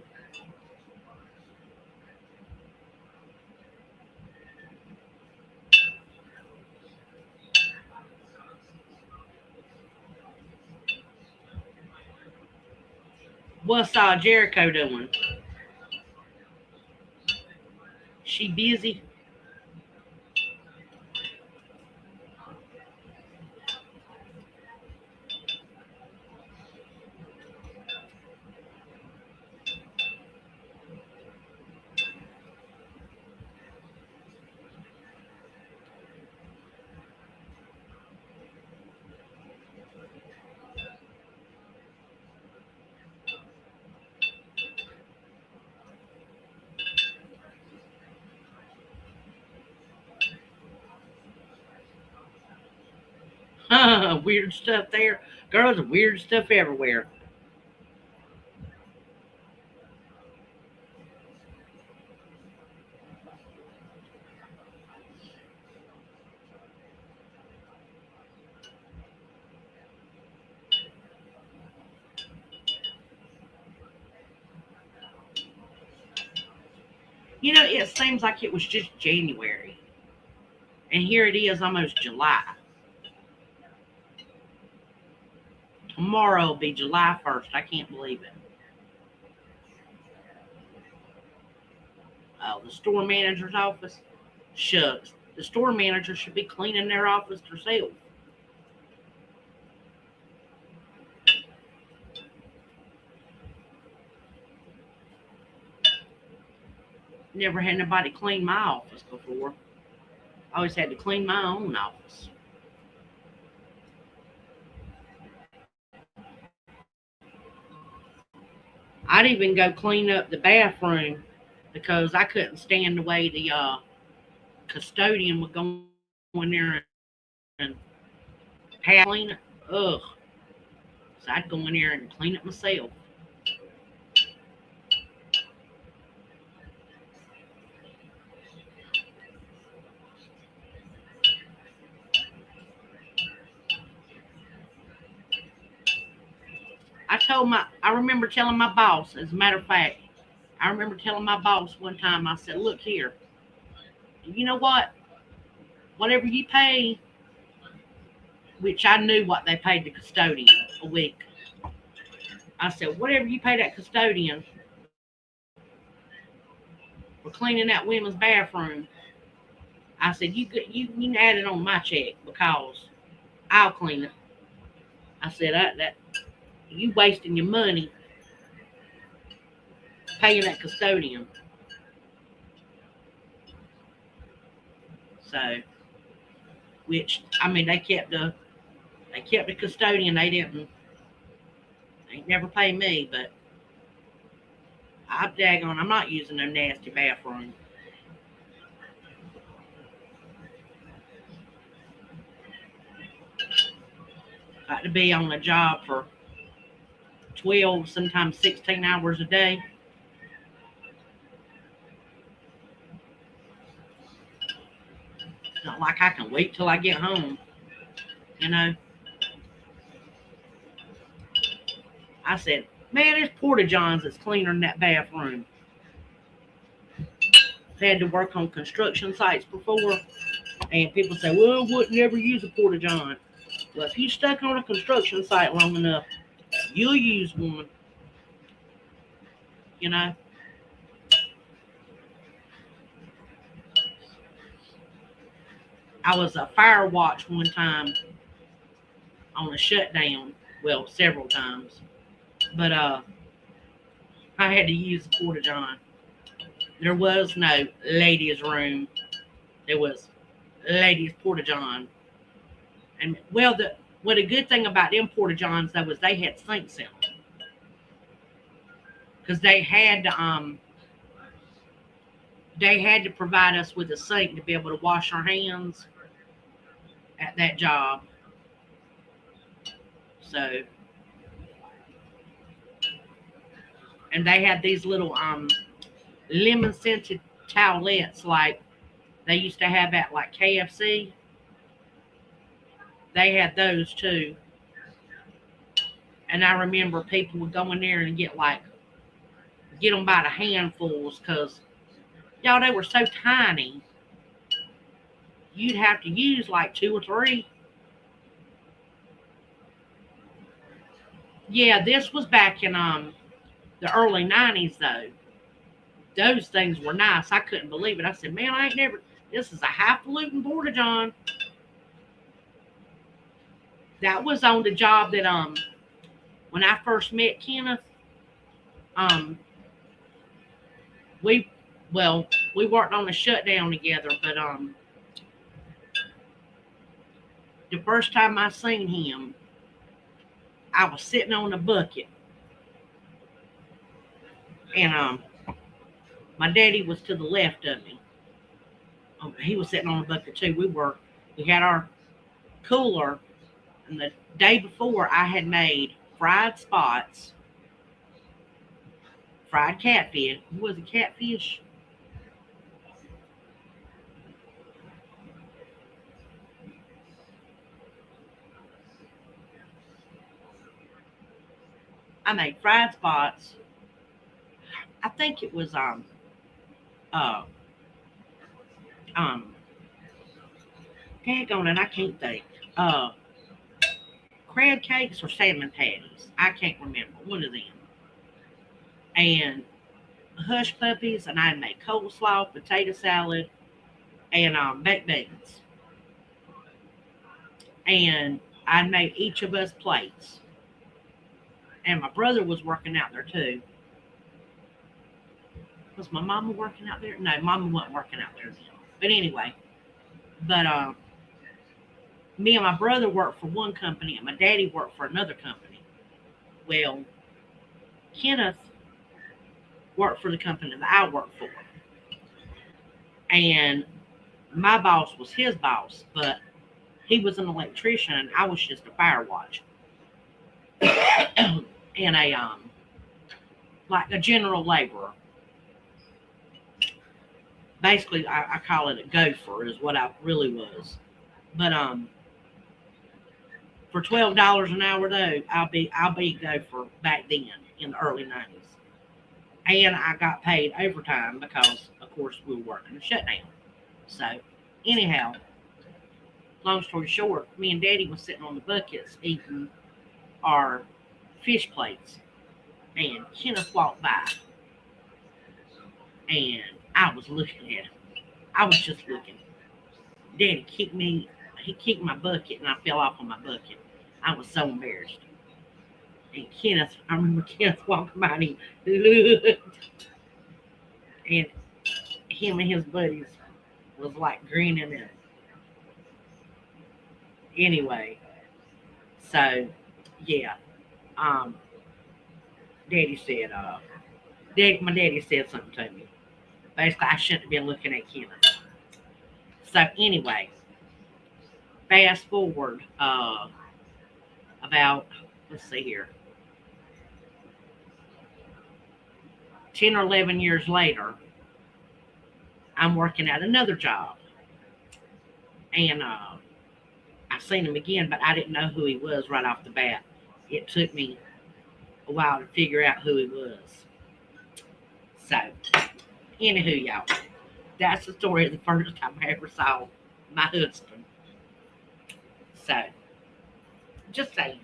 What's Jericho doing? She busy? Weird stuff there. Girls, weird stuff everywhere. It seems like it was just January. And here it is almost July. Tomorrow will be July 1st. I can't believe it. Oh, the store manager's office? Shucks. The store manager should be cleaning their office herself. Never had nobody clean my office before. I always had to clean my own office. I'd even go clean up the bathroom because I couldn't stand the way the custodian would go in there and clean it. Ugh. So I'd go in there and clean it myself. I remember telling my boss, as a matter of fact, I remember telling my boss one time, I said, look here, you know what? Whatever you pay, which I knew what they paid the custodian a week. I said, whatever you pay that custodian for cleaning that women's bathroom, I said, you can add it on my check because I'll clean it. I said, that you wasting your money paying that custodian. So, which I mean, they kept the custodian. They never pay me, but I'm not using no nasty bathroom. Got to be on a job for 12, sometimes 16 hours a day. It's not like I can wait till I get home. You know, I said, man, there's porta johns that's cleaner than that bathroom. I've had to work on construction sites before, and people say, well, I would never use a porta john. Well, if you stuck on a construction site long enough, you'll use one. You know, I was a fire watch one time on a shutdown. Well, several times, but I had to use the porta john. There was no ladies' room. There was ladies' porta john. And the good thing about them porta johns though was they had sinks in them because they had to provide us with a sink to be able to wash our hands at that job. So, and they had these little lemon scented towelettes like they used to have at like KFC. They had those too. And I remember people would go in there and get them by the handfuls because y'all they were so tiny. You'd have to use like two or three. Yeah, this was back in the early '90s though. Those things were nice. I couldn't believe it. I said, man, I ain't never. This is a highfalutin porta john. That was on the job that when I first met Kenneth, um we we worked on a shutdown together, but the first time I seen him, I was sitting on a bucket, and my daddy was to the left of me. He was sitting on a bucket too. We had our cooler, and the day before I had made fried spots, fried catfish. Was it catfish? I made fried spots. I think it was Uh, um, daggone it, I can't think. Uh, Crab cakes or salmon patties. I can't remember. One of them. And hush puppies, and I made coleslaw, potato salad, and baked beans. And I made each of us plates. And my brother was working out there too. Was my mama working out there? No, mama wasn't working out there then. But anyway, but me and my brother worked for one company, and my daddy worked for another company. Well, Kenneth worked for the company that I worked for, and my boss was his boss, but he was an electrician, and I was just a fire watch and a like a general laborer. Basically, I call it a gopher is what I really was. But for $12 an hour though, I'll be gopher back then in the early '90s, and I got paid overtime because of course we were working a shutdown. So anyhow, long story short, me and Daddy was sitting on the buckets eating our fish plates, and Kenneth walked by, and I was looking at him. I was just looking. Daddy kicked me. He kicked my bucket, and I fell off on my bucket. I was so embarrassed. And Kenneth, I remember Kenneth walking by, and he looked, and him and his buddies was like grinning. And anyway, so yeah, um, Daddy said, my daddy said something to me. Basically, I shouldn't have been looking at Kenneth. So anyway, fast forward about, let's see here, 10 or 11 years later, I'm working at another job. And I seen him again, but I didn't know who he was right off the bat. It took me a while to figure out who he was. So, anywho, y'all, that's the story of the first time I ever saw my husband. So, just saying.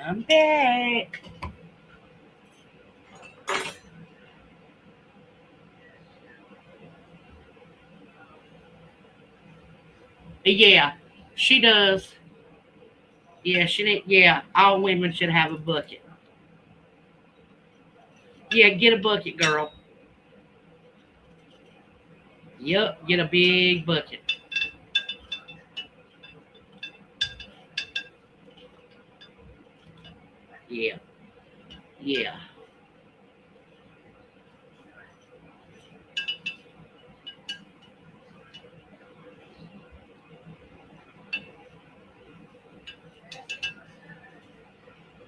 I'm back. Yeah, she does. Yeah, she did. Yeah, all women should have a bucket. Yeah, get a bucket, girl. Yep, get a big bucket. Yeah, yeah.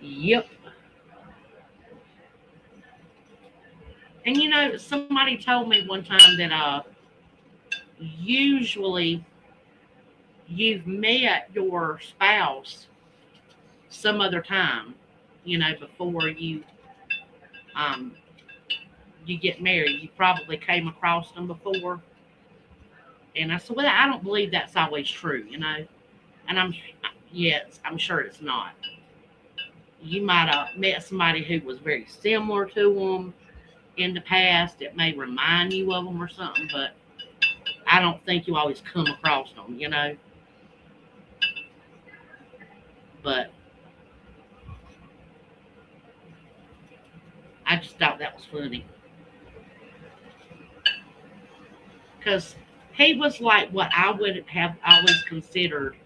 Yep. And somebody told me one time that usually you've met your spouse some other time, before um you get married. You probably came across them before. And I said, well, I don't believe that's always true. And I'm yes, I'm sure it's not. You might have met somebody who was very similar to them in the past. It may remind you of them or something, but I don't think you always come across them. But I just thought that was funny because he was like what I would have always considered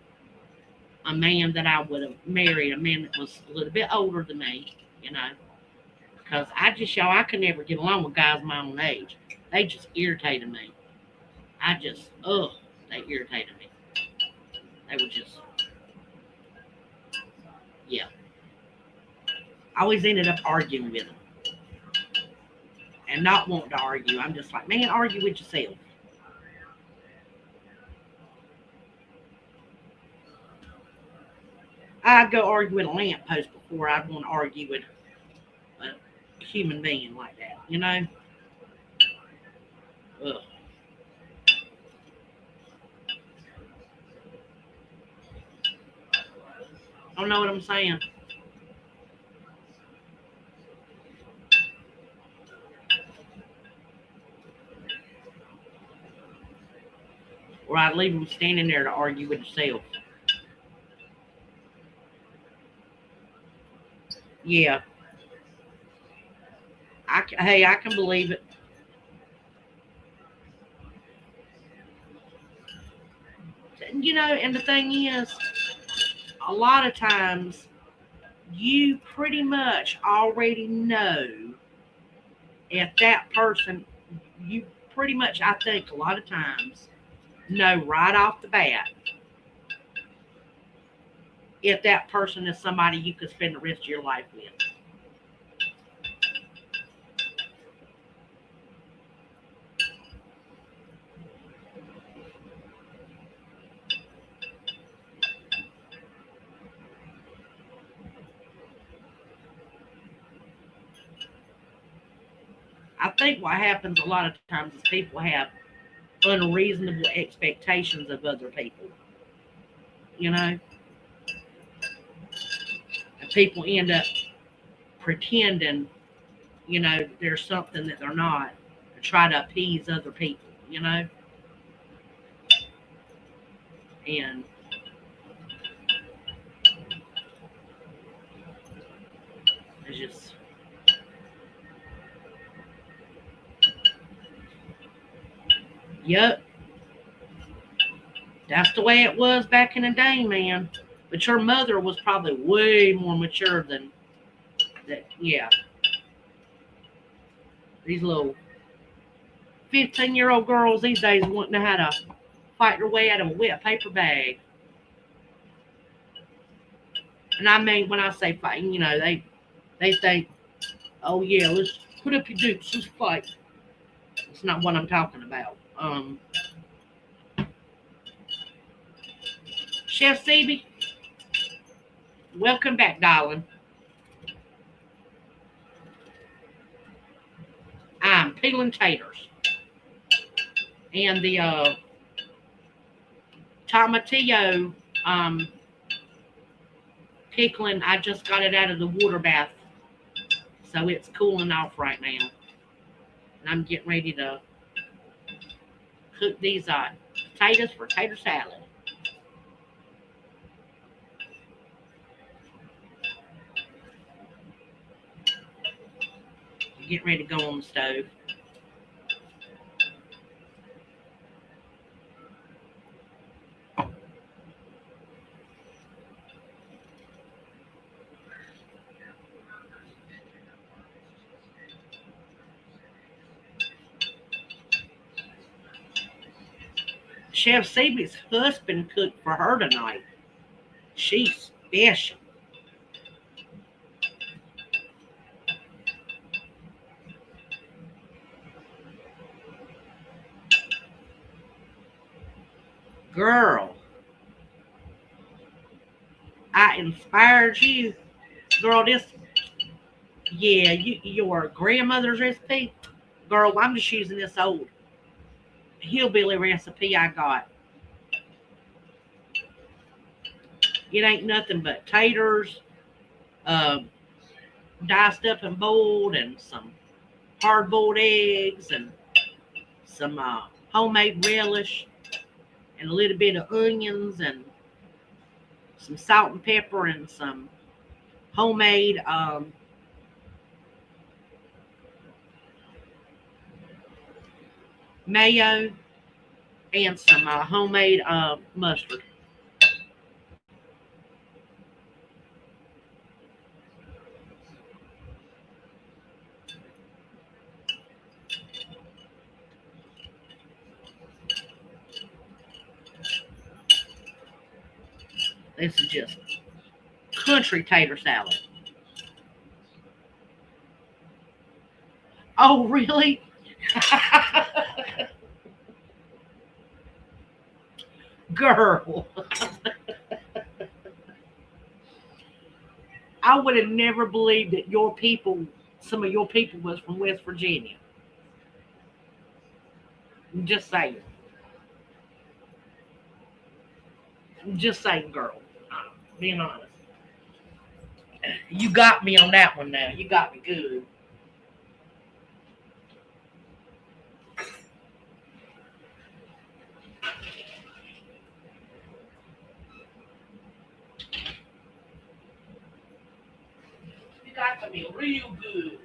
a man that I would have married, a man that was a little bit older than me. Because I could never get along with guys my own age. They just irritated me. They irritated me. They were just, yeah. I always ended up arguing with them and not wanting to argue. I'm just like, man, argue with yourself. I'd go argue with a lamppost before I'd want to argue with a human being like that. Ugh. Don't know what I'm saying. Or I'd leave them standing there to argue with themselves. Yeah. Hey, I can believe it. And the thing is, a lot of times you pretty much already know if that person, you pretty much, I think, a lot of times know right off the bat if that person is somebody you could spend the rest of your life with. I think what happens a lot of times is people have unreasonable expectations of other people, you know, and people end up pretending, there's something that they're not to try to appease other people. And it's just, yep, that's the way it was back in the day, man. But your mother was probably way more mature than that. Yeah, these little 15-year-old girls these days wouldn't know how to fight their way out of a wet paper bag. And I mean, when I say fighting, they think, oh yeah, let's put up your dukes, let's fight. That's not what I'm talking about. Chef Phoebe, welcome back, darling. I'm peeling taters. And the tomatillo pickling, I just got it out of the water bath. So it's cooling off right now. And I'm getting ready to cook these potatoes for tater salad. Getting ready to go on the stove. Chef Phoebe's husband cooked for her tonight. She's special. Girl, I inspired you. Girl, your grandmother's recipe. Girl, I'm just using this old hillbilly recipe I got. It ain't nothing but taters, uh, diced up and boiled, and some hard boiled eggs, and some homemade relish, and a little bit of onions, and some salt and pepper, and some homemade mayo, and some homemade mustard. This is just country tater salad. Oh, really? Girl, I would have never believed that your people, some of your people, was from West Virginia. Just saying. Just saying, girl. Being honest. You got me on that one now. You got me good. You got me real good.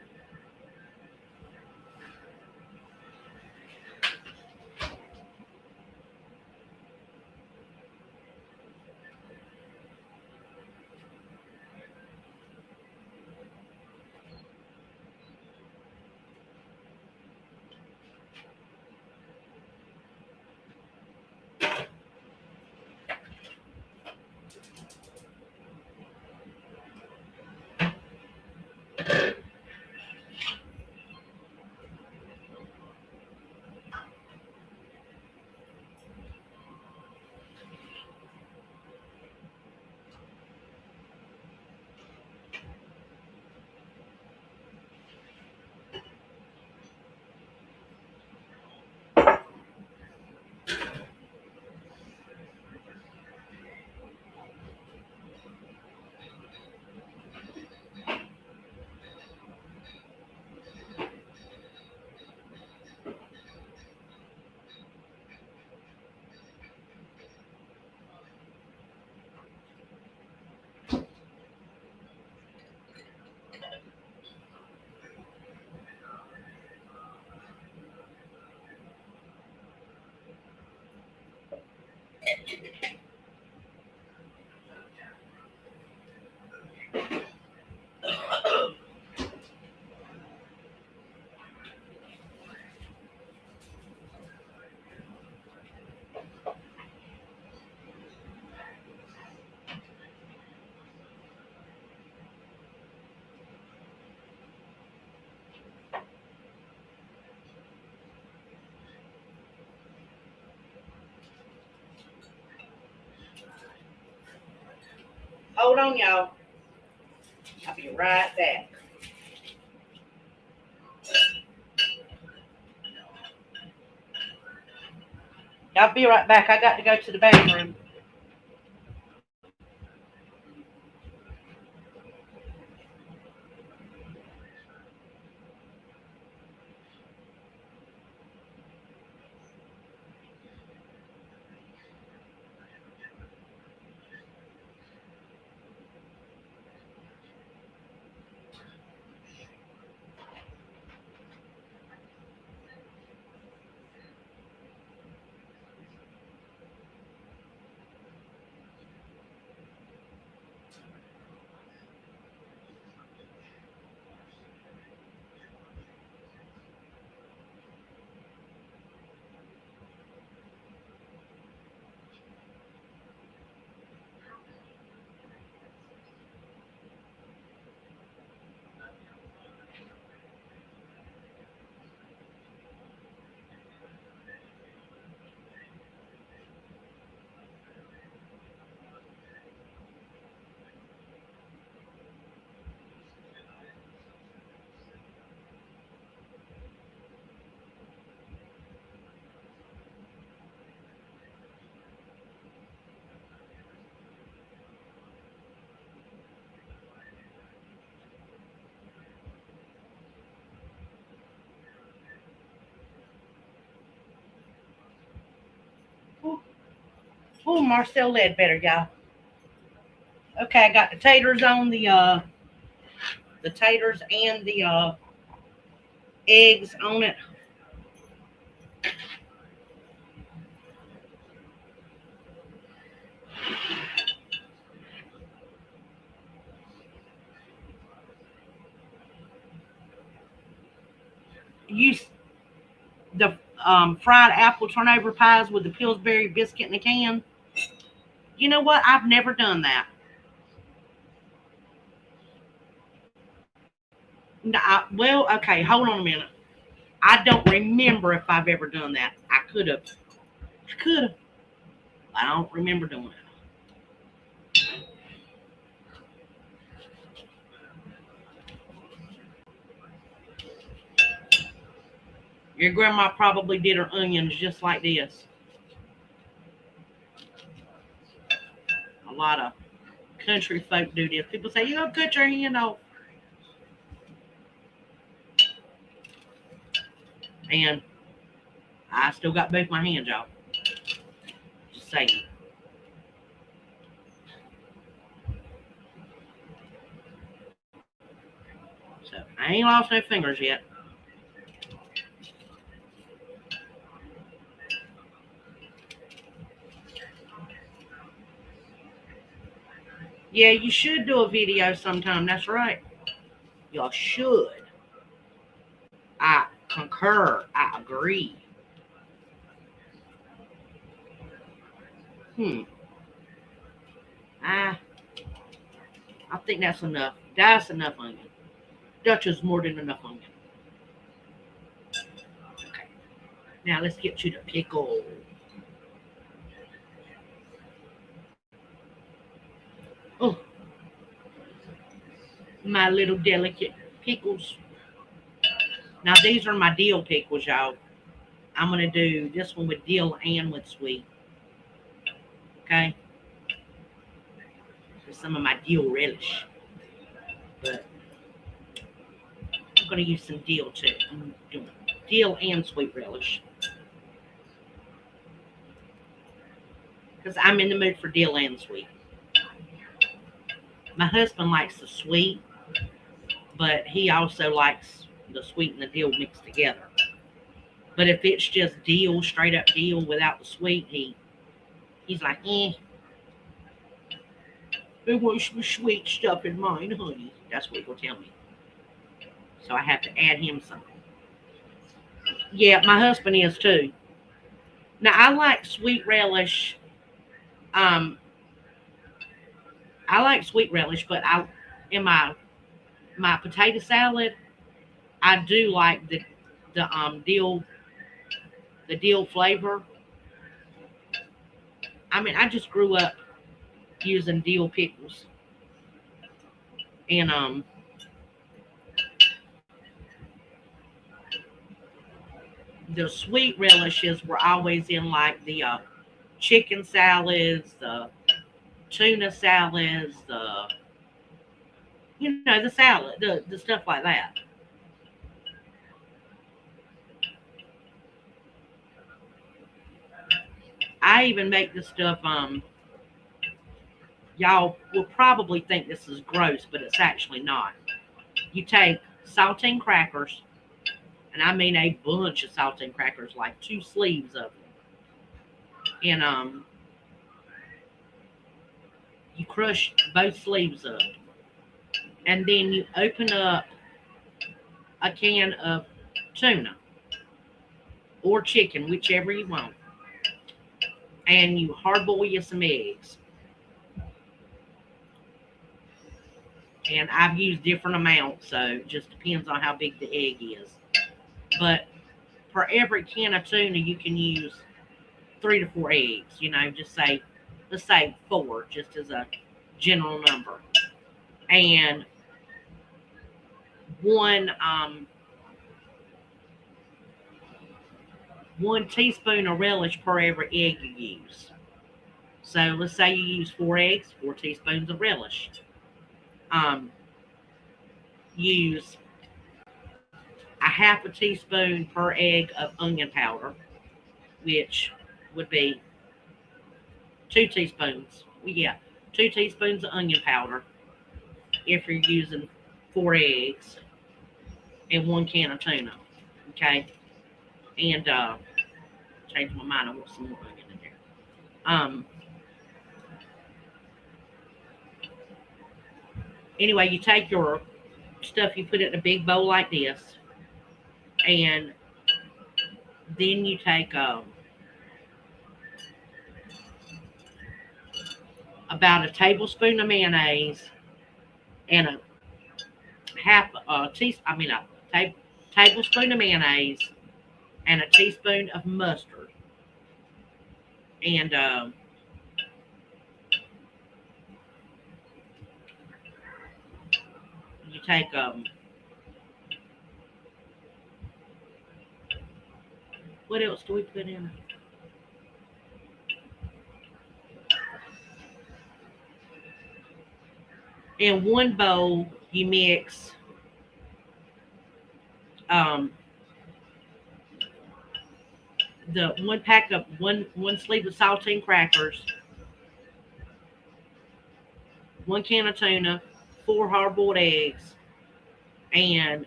Hold on, y'all. I'll be right back. I'll be right back. I got to go to the bathroom. Oh, Marcel Ledbetter, y'all. Okay, I got the taters on the taters and the eggs on it. Use the fried apple turnover pies with the Pillsbury biscuit in a can. You know what? I've never done that. No, well, okay, hold on a minute. I don't remember if I've ever done that. I could have. I could have. I don't remember doing it. Your grandma probably did her onions just like this. A lot of country folk do this. People say, you don't cut your hand off. And I still got both my hands off. Just saying. So I ain't lost no fingers yet. Yeah, you should do a video sometime. That's right. Y'all should. I concur. I agree. I I think that's enough. That's enough onion. Dutch is more than enough onion. Okay. Now let's get to the pickle. Oh, my little delicate pickles. Now these are my dill pickles, y'all. I'm gonna do this one with dill and with sweet. Okay. For some of my dill relish. But I'm gonna use some dill too. I'm doing dill and sweet relish. Because I'm in the mood for dill and sweet. My husband likes the sweet, but he also likes the sweet and the dill mixed together. But if it's just dill, straight up dill without the sweet, he's like, eh. I want some sweet stuff in mine, honey. That's what he'll tell me. So I have to add him some. Yeah, my husband is too. Now I like sweet relish. Um, I like sweet relish, but I in my potato salad, I do like the dill flavor. I mean, I just grew up using dill pickles, and the sweet relishes were always in like the chicken salads, the tuna salads, the salad, the stuff like that. I even make this stuff. Y'all will probably think this is gross, but it's actually not. You take saltine crackers, and I mean a bunch of saltine crackers, like two sleeves of them, and you crush both sleeves up, and then you open up a can of tuna or chicken, whichever you want, and you hard boil you some eggs. And I've used different amounts, so it just depends on how big the egg is. But for every can of tuna, you can use 3 to 4 eggs. Just let's say four, just as a general number, and one 1 teaspoon of relish per every egg you use. So let's say you use 4 eggs, 4 teaspoons of relish. Use a half a teaspoon per egg of onion powder, which would be 2 teaspoons. Yeah, 2 teaspoons of onion powder if you're using 4 eggs and 1 can of tuna. Okay, and change my mind. I want some more onion in there. Anyway, you take your stuff, you put it in a big bowl like this, and then you take about a tablespoon of mayonnaise and a half a teaspoon. I mean tablespoon of mayonnaise and a teaspoon of mustard, and you take what else do we put in? In one bowl, you mix um, the one pack of one sleeve of saltine crackers, 1 can of tuna, 4 hard-boiled eggs, and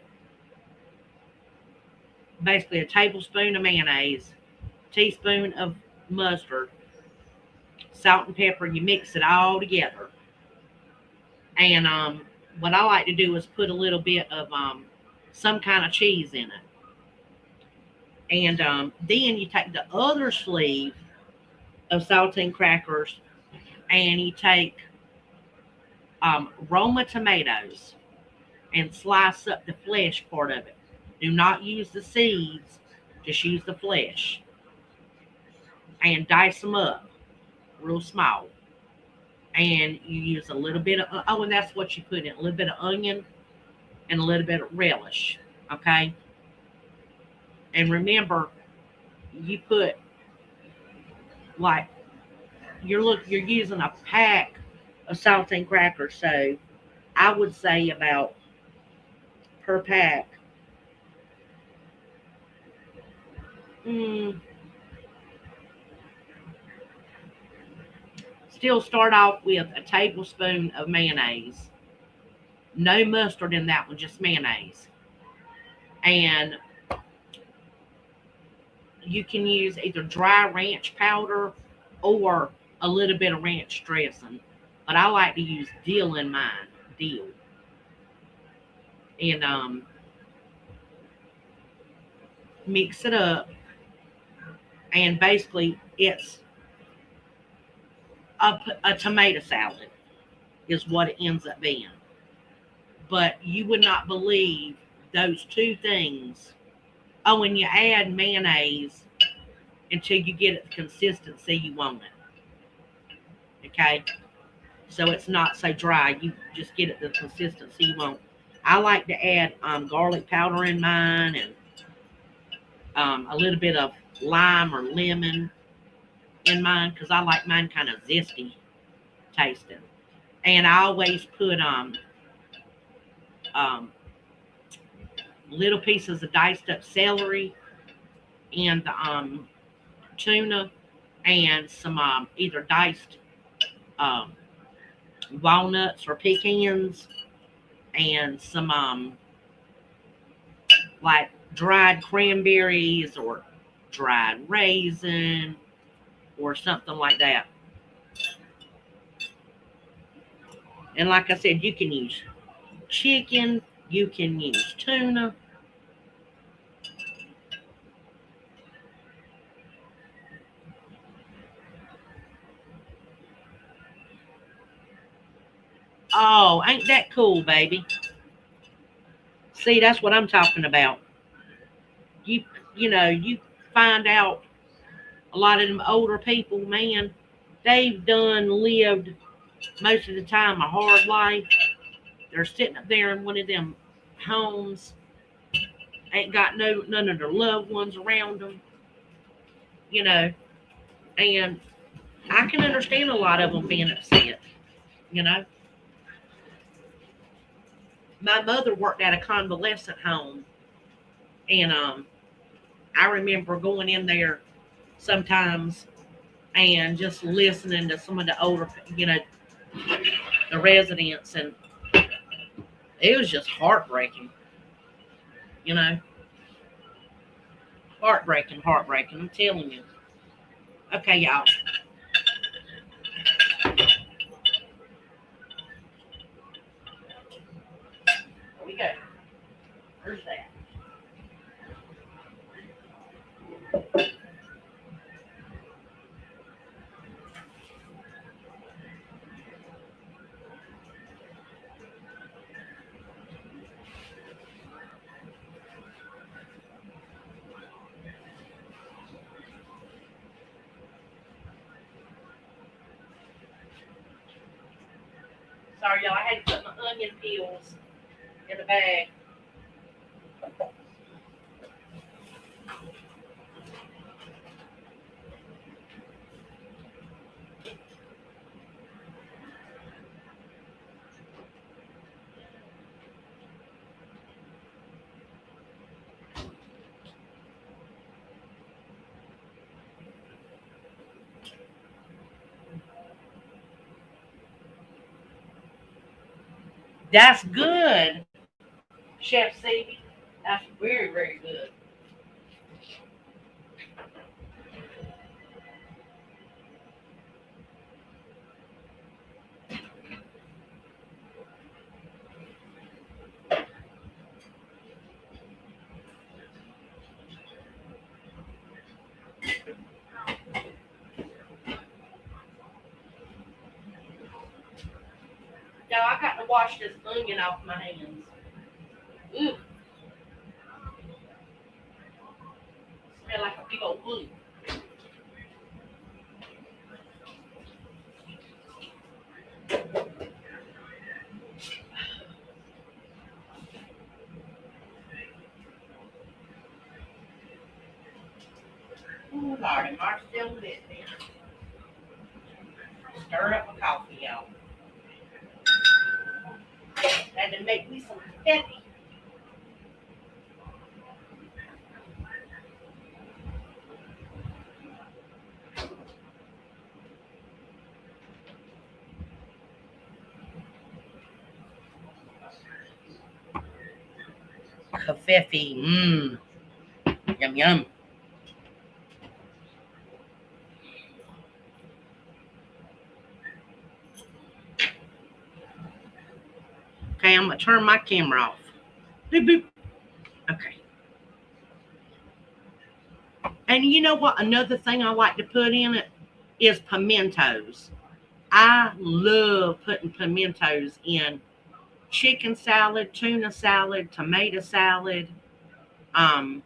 basically a tablespoon of mayonnaise, teaspoon of mustard, salt and pepper. You mix it all together, and what I like to do is put a little bit of some kind of cheese in it. And then you take the other sleeve of saltine crackers and you take Roma tomatoes and slice up the flesh part of it. Do not use the seeds, just use the flesh. And dice them up real small. And you use a little bit of, oh, and that's what you put in, a little bit of onion and a little bit of relish. Okay? And remember, you put like you're using a pack of saltine crackers, so I would say about per pack. Still start off with a tablespoon of mayonnaise. No mustard in that one, just mayonnaise. And you can use either dry ranch powder or a little bit of ranch dressing. But I like to use dill in mine. Dill. And mix it up. And basically it's a tomato salad is what it ends up being. But you would not believe those two things. Oh, and you add mayonnaise until you get it the consistency you want it. Okay? So it's not so dry. You just get it the consistency you want. I like to add garlic powder in mine and a little bit of lime or lemon in mine because I like mine kind of zesty tasting. And I always put little pieces of diced up celery and the tuna and some either diced um, walnuts or pecans and some like dried cranberries or dried raisin or something like that. And like I said, you can use chicken, you can use tuna. Oh, ain't that cool, baby? See, that's what I'm talking about. You find out a lot of them older people, man, they've done lived most of the time a hard life. They're sitting up there in one of them homes, ain't got none of their loved ones around them, you know, and I can understand a lot of them being upset, you know. My mother worked at a convalescent home, and I remember going in there sometimes and just listening to some of the older, the residents, and it was just heartbreaking, you know, heartbreaking. I'm telling you. Okay, y'all. Here we go. Where's that? Sorry, y'all. I had to put my onion peels in the bag. That's good, Chef Stevie. That's very, very good. Now I got to wash this onion off my hands. Ooh, smell like a big old wood. Ooh, Lordy, Mark's still with me. Stir up a coffee, y'all. Had to make me some coffee. Coffee. Mmm. Yum, yum. Okay, I'm going to turn my camera off. Boop, boop. Okay. And you know what? Another thing I like to put in it is pimentos. I love putting pimentos in chicken salad, tuna salad, tomato salad, um,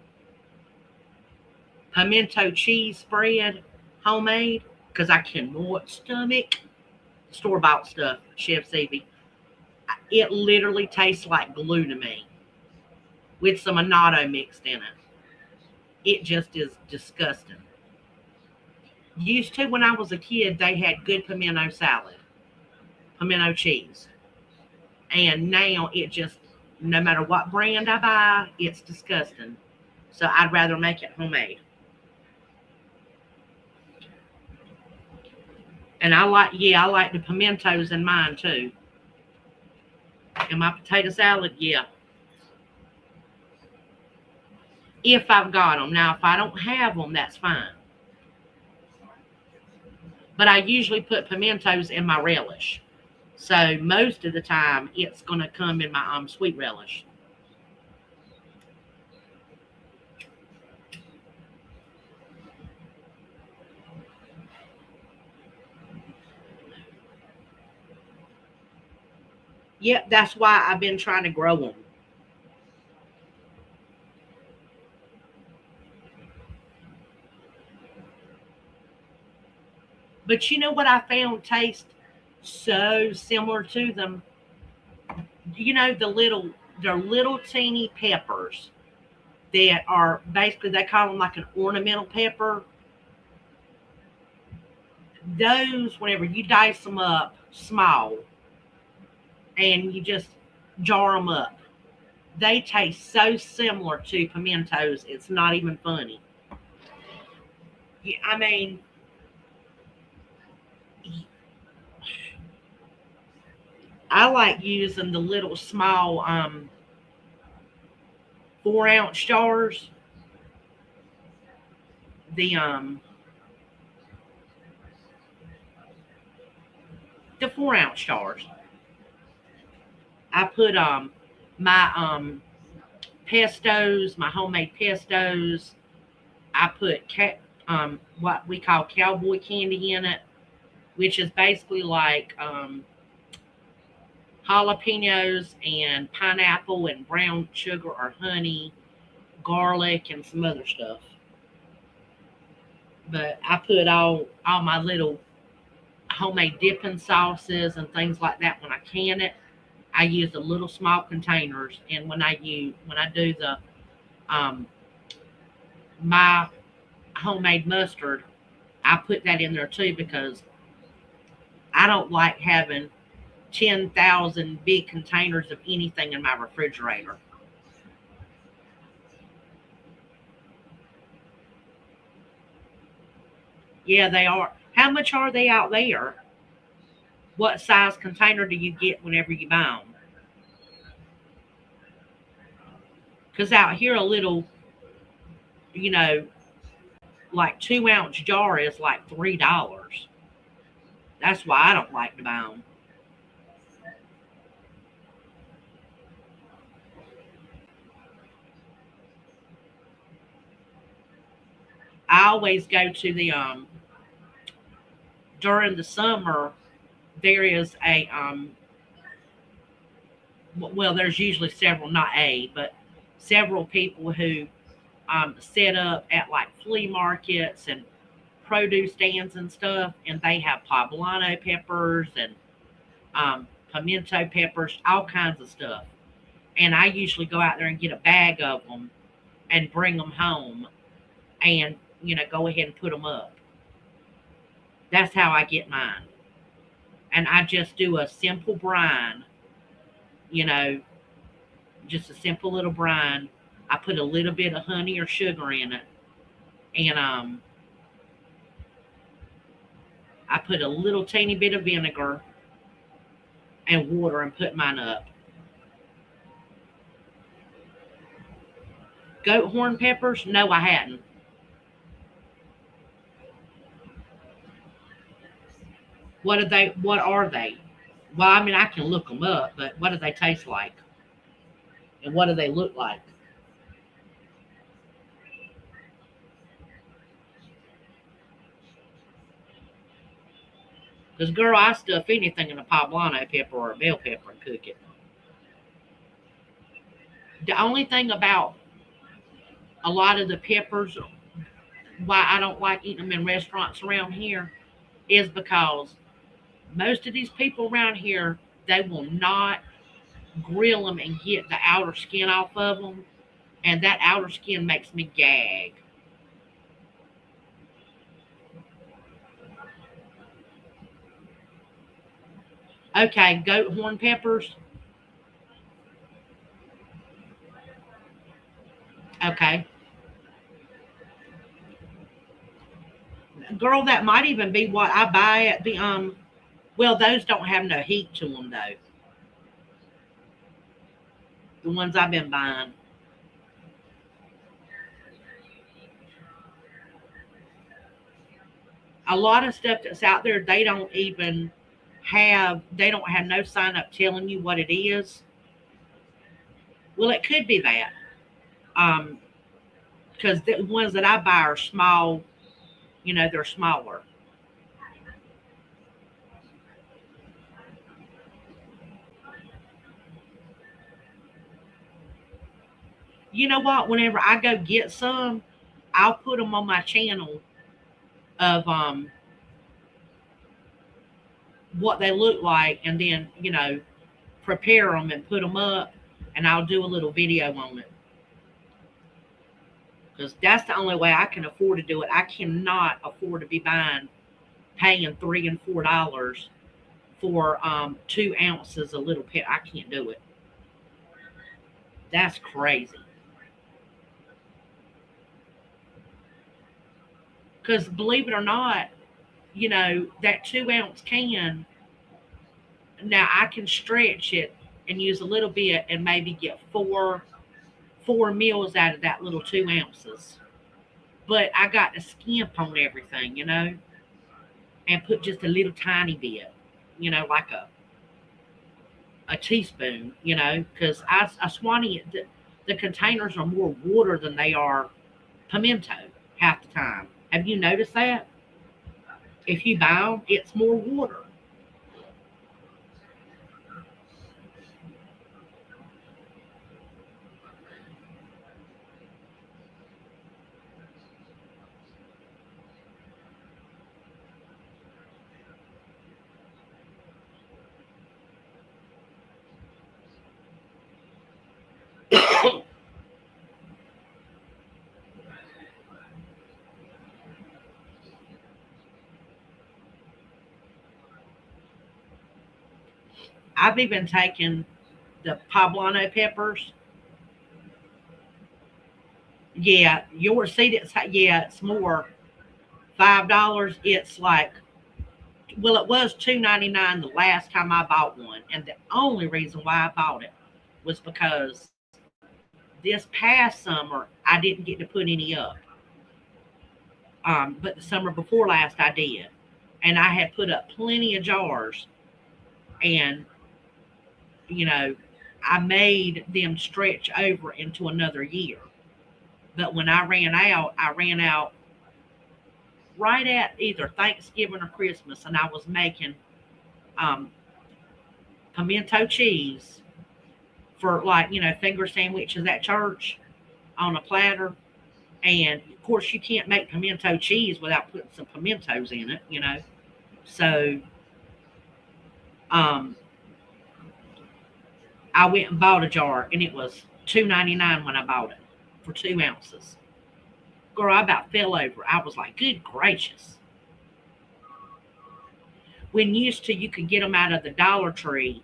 pimento cheese spread, homemade, because I cannot stomach store-bought stuff, Chef Stevie. It literally tastes like glue to me with some annatto mixed in it. It just is disgusting. Used to, when I was a kid, they had good pimento salad, pimento cheese. And now it just, no matter what brand I buy, it's disgusting. So I'd rather make it homemade. And I like the pimentos in mine too. In my potato salad, yeah. If I've got them. Now, if I don't have them, that's fine. But I usually put pimentos in my relish. So most of the time, it's going to come in my sweet relish. Yep, that's why I've been trying to grow them. But you know what I found taste so similar to them? You know they're little teeny peppers that are basically, they call them like an ornamental pepper. Those, whenever you dice them up small and you just jar them up, they taste so similar to pimentos. It's not even funny. Yeah, I mean, I like using the little small 4-ounce jars. The um the 4-ounce jars. I put my pestos, my homemade pestos. I put what we call cowboy candy in it, which is basically like jalapenos and pineapple and brown sugar or honey, garlic, and some other stuff. But I put all my little homemade dipping sauces and things like that when I can it. I use the little small containers, and when I do the um, my homemade mustard, I put that in there too because I don't like having 10,000 big containers of anything in my refrigerator. Yeah, they are. How much are they out there? What size container do you get whenever you buy them? Because out here, a little, you know, like 2-ounce jar is like $3. That's why I don't like to buy them. I always go to the during the summer. There is a well, there's usually several, not a, but several people who set up at like flea markets and produce stands and stuff, and they have poblano peppers and pimento peppers, all kinds of stuff. And I usually go out there and get a bag of them and bring them home, and go ahead and put them up. That's how I get mine. And I just do a simple brine, you know, just a simple little brine. I put a little bit of honey or sugar in it, and I put a little teeny bit of vinegar and water and put mine up. Goat horn peppers? No, I hadn't. What are they? What are they? Well, I mean, I can look them up, but what do they taste like? And what do they look like? Because, girl, I stuff anything in a poblano pepper or a bell pepper and cook it. The only thing about a lot of the peppers, why I don't like eating them in restaurants around here, is because most of these people around here, they will not grill them and get the outer skin off of them. And that outer skin makes me gag. Okay, goat horn peppers. Okay. Girl, that might even be what I buy at the well, those don't have no heat to them though. The ones I've been buying. A lot of stuff that's out there, they don't have no sign up telling you what it is. Well, it could be that. Um, because the ones that I buy are small, they're smaller. You know what? Whenever I go get some, I'll put them on my channel of what they look like, and then prepare them and put them up, and I'll do a little video on it because that's the only way I can afford to do it. I cannot afford to be paying $3 and $4 for 2 ounces of little pet. I can't do it. That's crazy. Because believe it or not, that 2-ounce can Now I can stretch it and use a little bit and maybe get four meals out of that little 2 ounces. But I got to skimp on everything, and put just a little tiny bit, like a teaspoon, because I Swanee, the containers are more water than they are pimento half the time. Have you noticed that? If you buy them, it's more water. I've even taken the poblano peppers. Yeah, your seed. It's more $5. It's like, well, it was $2.99 the last time I bought one, and the only reason why I bought it was because this past summer I didn't get to put any up. But the summer before last I did, and I had put up plenty of jars, and you know, I made them stretch over into another year. But when I ran out right at either Thanksgiving or Christmas, and I was making um, pimento cheese for, like, finger sandwiches at church on a platter. And of course, you can't make pimento cheese without putting some pimentos in it. So um, I went and bought a jar, and it was $2.99 when I bought it for 2 ounces. Girl, I about fell over. I was like, good gracious. When used to, you could get them out of the Dollar Tree,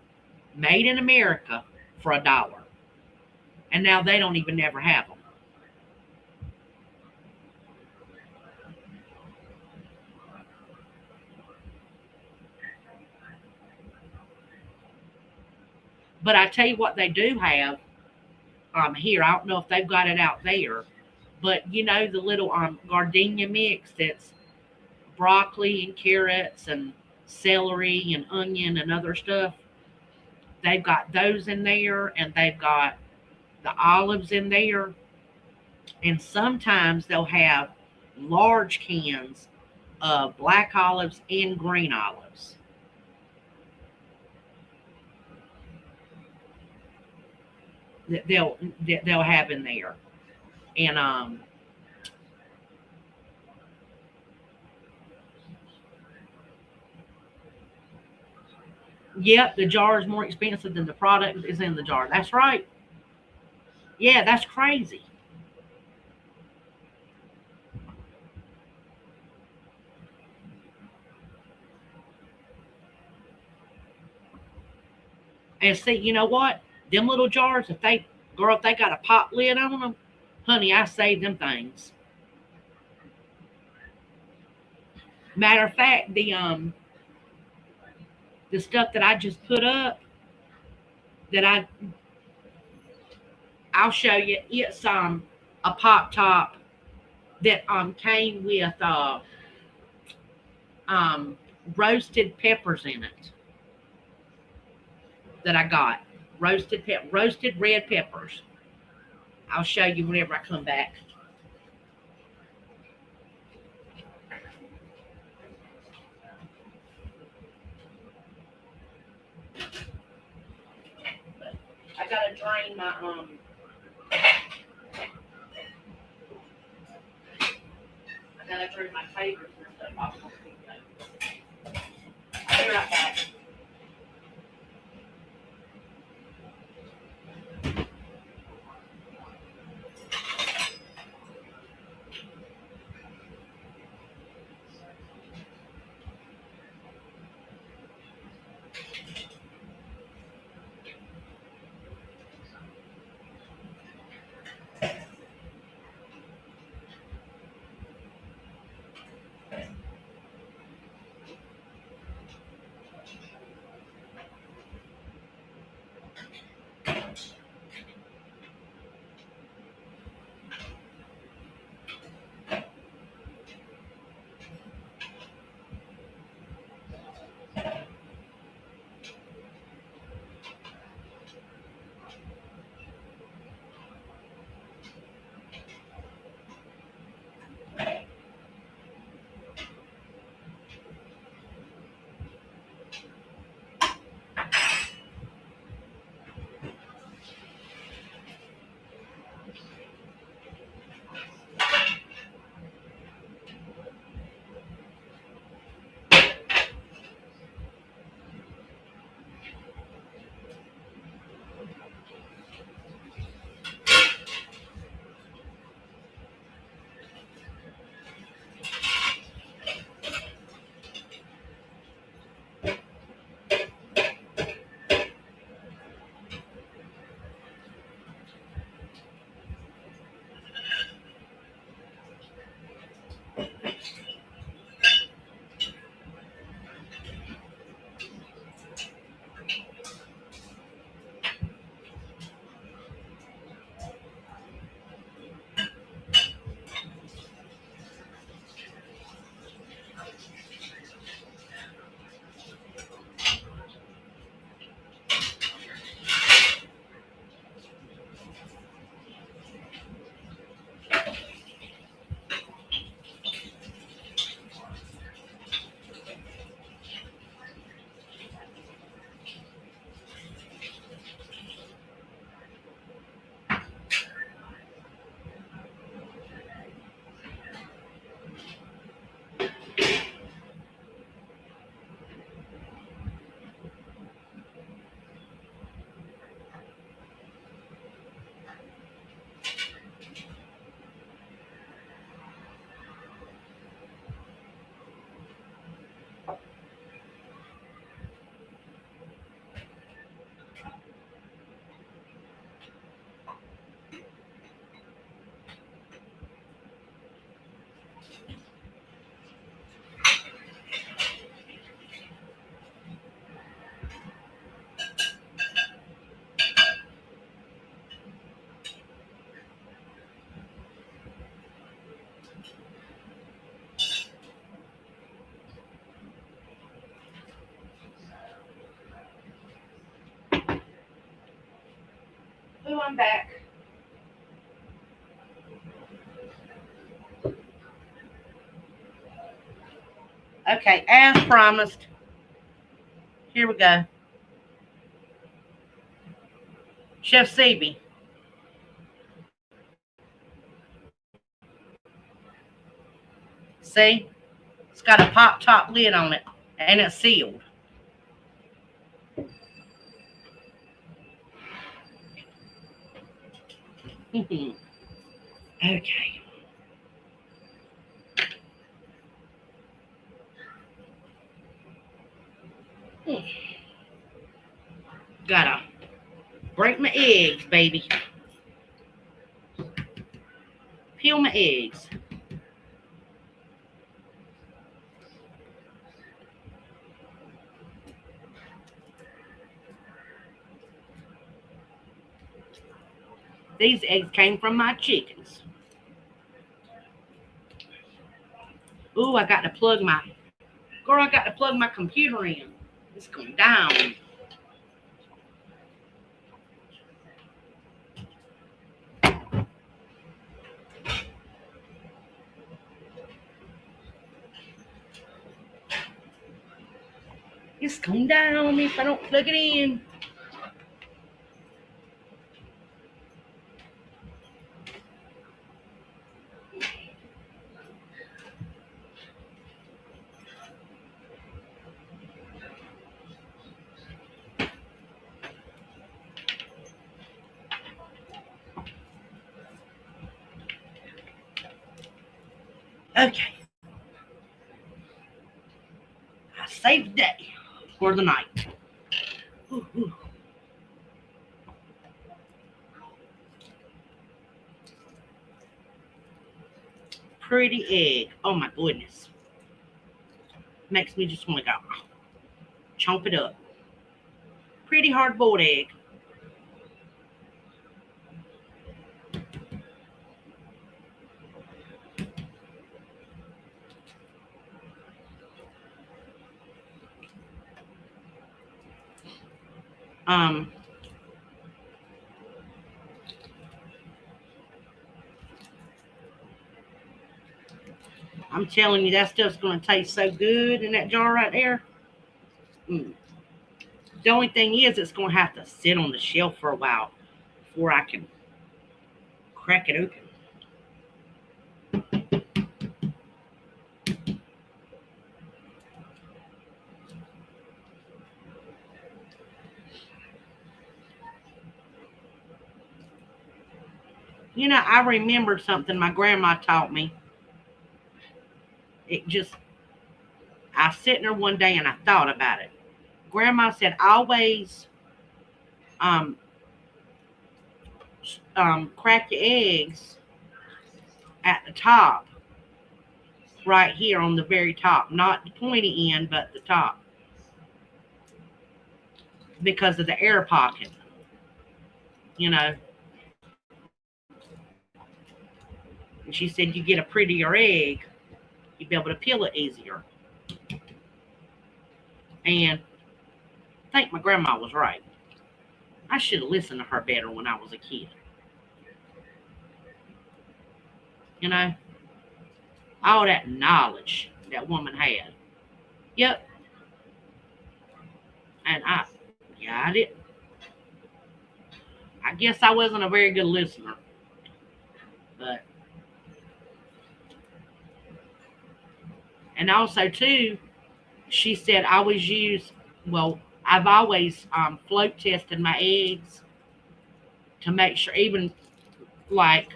made in America, for $1. And now they don't even never have them. But I tell you what they do have here. I don't know if they've got it out there, but the little gardenia mix that's broccoli and carrots and celery and onion and other stuff. They've got those in there, and they've got the olives in there, and sometimes they'll have large cans of black olives and green olives that they'll have in there. And yep, the jar is more expensive than the product is in the jar. That's right. Yeah, that's crazy. And see, you know what? Them little jars, if they got a pot lid on them, honey, I saved them things. Matter of fact, the stuff that I just put up, that I'll show you. It's a pop top that came with um roasted peppers in it that I got. Roasted red peppers. I'll show you whenever I come back. I gotta drain my I gotta drain my taters and stuff off. I'll be right back. Oh, I'm back. Okay, as promised. Here we go. Chef CB. See? It's got a pop top lid on it and it's sealed. Okay. Gotta break my eggs, baby. Peel my eggs. These eggs came from my chickens. Ooh, I got to plug my computer in. It's going down. It's going down if I don't plug it in. Okay. I saved the day for the night. Ooh, ooh. Pretty egg. Oh my goodness. Makes me just want to go chomp it up. Pretty hard boiled egg. Um, I'm telling you, that stuff's going to taste so good in that jar right there. Mm. The only thing is, it's going to have to sit on the shelf for a while before I can crack it open. You know, I remembered something my grandma taught me. It just, I was sitting there one day and I thought about it. Grandma said, always um, crack your eggs at the top, right here on the very top, not the pointy end, but the top, because of the air pocket. You know, and she said you get a prettier egg, you'd be able to peel it easier. And I think my grandma was right. I should have listened to her better when I was a kid. You know, all that knowledge that woman had. Yep. And I got it. I guess I wasn't a very good listener. But, and also, too, she said I always use, well, I've always float tested my eggs to make sure, even like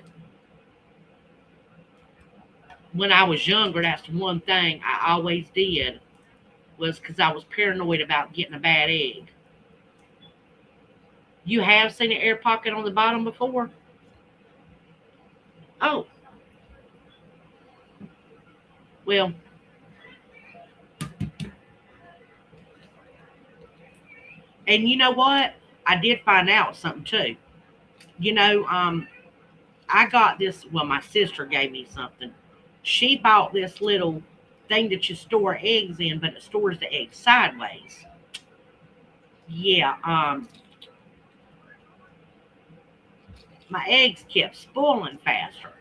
when I was younger, that's one thing I always did was because I was paranoid about getting a bad egg. You have seen an air pocket on the bottom before? Oh, well, and you know what? I did find out something too. You know, I got this. Well, my sister gave me something. She bought this little thing that you store eggs in, but it stores the eggs sideways. Yeah, my eggs kept spoiling faster.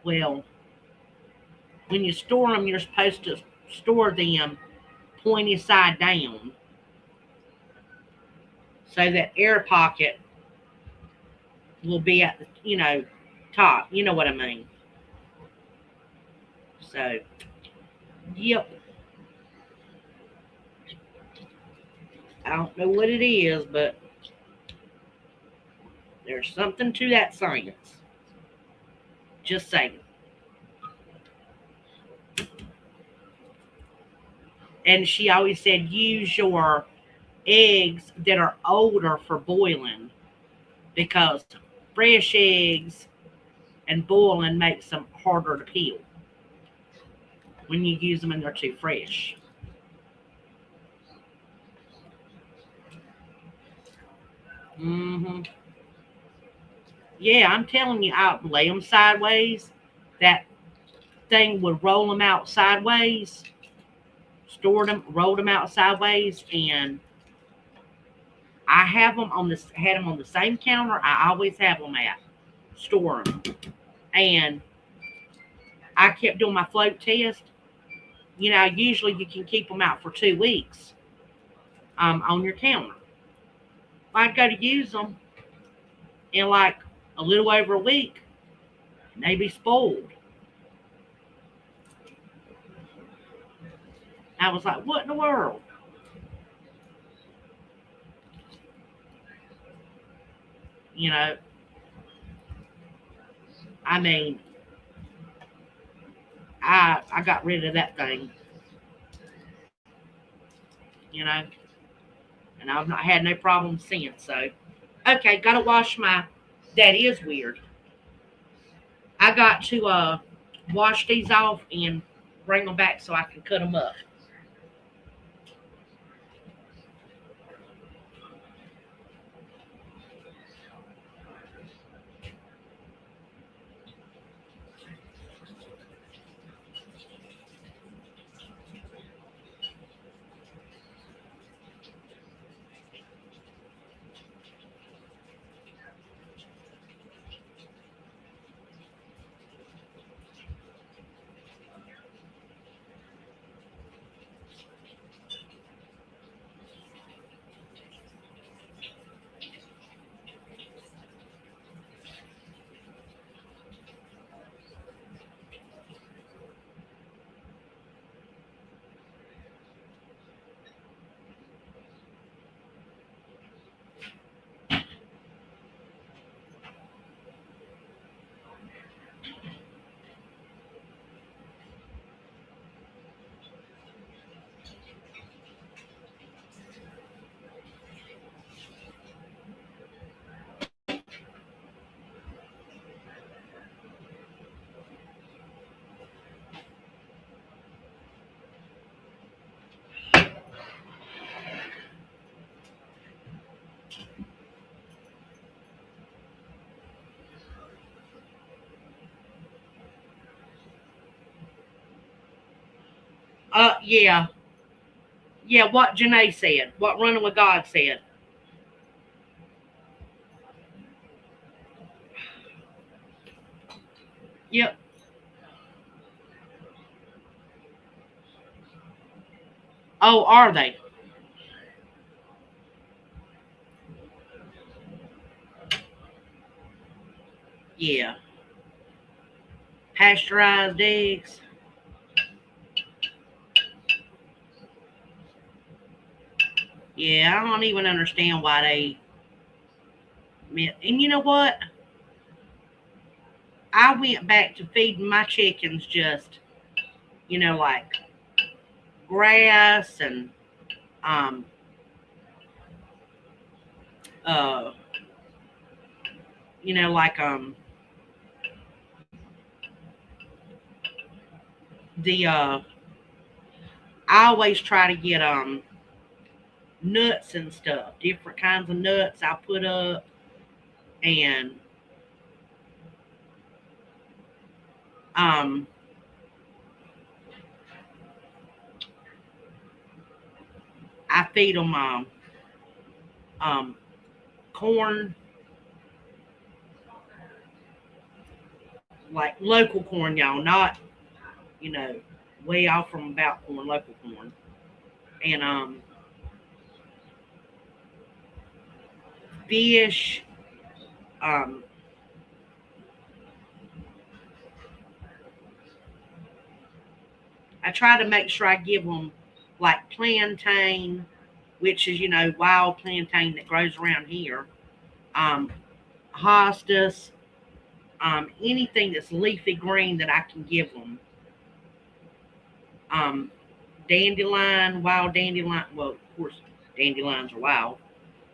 Well, when you store them, you're supposed to store them pointy side down so that air pocket will be at the, top. You know what I mean? So, yep. I don't know what it is, but there's something to that science. Just saying. And she always said use your eggs that are older for boiling because fresh eggs and boiling makes them harder to peel when you use them and they're too fresh. Hmm. Yeah, I'm telling you, I lay them sideways. That thing would roll them out sideways, stored them, rolled them out sideways, and I have them on this. Had them on the same counter. I always have them at store them, and I kept doing my float test. Usually you can keep them out for 2 weeks on your counter. I'd go to use them in like a little over a week, and they'd be spoiled. I was like, what in the world? You know, I mean, I got rid of that thing, you know, and I've not had no problems since. So, okay, gotta wash my. That is weird. I got to wash these off and bring them back so I can cut them up. Yeah, yeah. What Janae said, what Running with God said. Yep. Oh, are they? Yeah. Pasteurized eggs. Yeah, I don't even understand why they. And you know what? I went back to feeding my chickens just, like grass and um uh like the I always try to get nuts and stuff, different kinds of nuts I put up, and um I feed them um corn, like local corn, y'all, not, you know, way off from about corn, local corn. And fish, um, I try to make sure I give them like plantain, which is, you know, wild plantain that grows around here. Um, hostas, anything that's leafy green that I can give them. Um, dandelion, wild dandelion. Well, of course, dandelions are wild.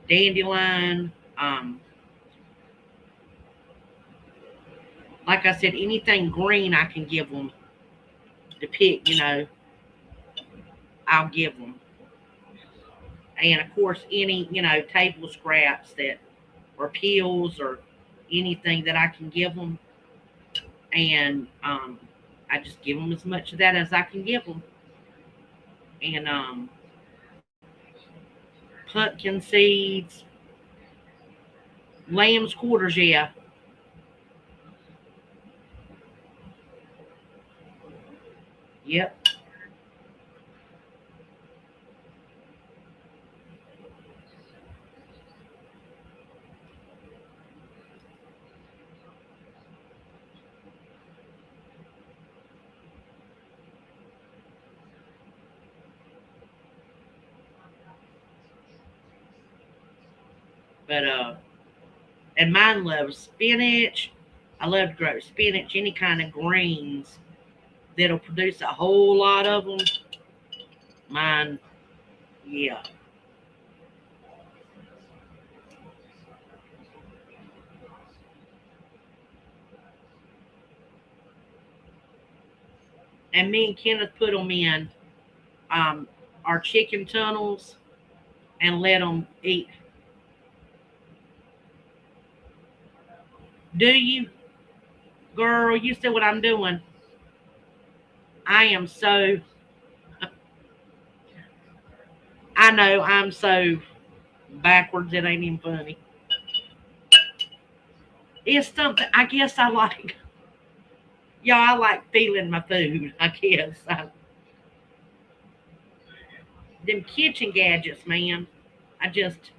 Dandelion. Like I said, anything green I can give them to pick. You know, I'll give them. And of course, any, you know, table scraps that or peels or anything that I can give them, and I just give them as much of that as I can give them. And pumpkin seeds, lamb's quarters, yeah. Yep. But and mine loves spinach. I love to grow spinach, any kind of greens that'll produce a whole lot of them. Mine, yeah. And me and Kenneth put them in um, our chicken tunnels and let them eat. Do you, girl? You see what I'm doing? I am so. I know I'm so backwards. It ain't even funny. It's something. I guess I like. Yeah, I like feeling my food. I guess them kitchen gadgets, man. I just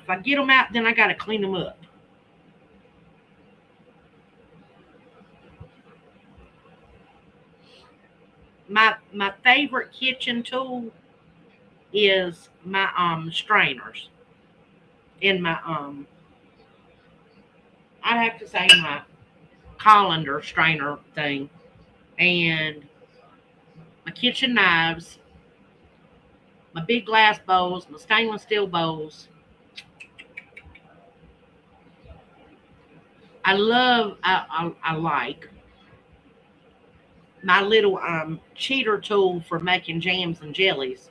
if I get them out, then I gotta clean them up. My favorite kitchen tool is my strainers in my I'd have to say my colander strainer thing, and my kitchen knives, my big glass bowls, my stainless steel bowls. I like my little cheater tool for making jams and jellies.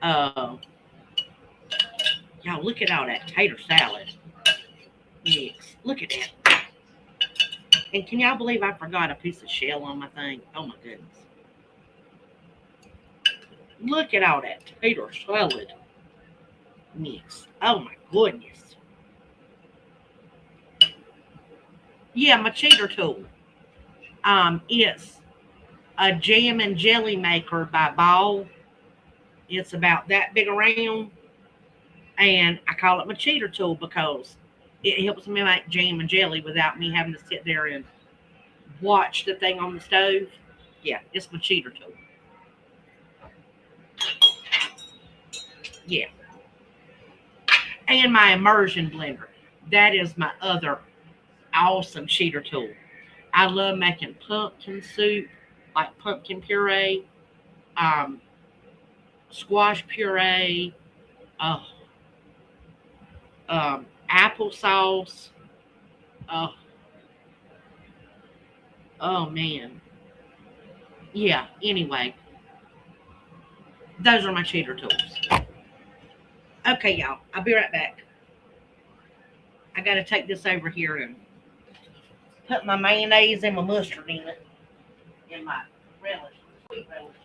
Uh, y'all look at all that tater salad mix. Look at that. And can y'all believe I forgot a piece of shell on my thing? Oh my goodness. Look at all that tater salad mix. Oh my goodness. Yeah, my cheater tool. It's a jam and jelly maker by Ball. It's about that big around, and I call it my cheater tool because it helps me make jam and jelly without me having to sit there and watch the thing on the stove. Yeah, it's my cheater tool. Yeah, and my immersion blender. That is my other awesome cheater tool. I love making pumpkin soup, like pumpkin puree, um, squash puree, uh, applesauce. Oh, oh man. Yeah. Anyway, those are my cheater tools. Okay, y'all. I'll be right back. I got to take this over here and put my mayonnaise and my mustard in it, and my relish, sweet relish.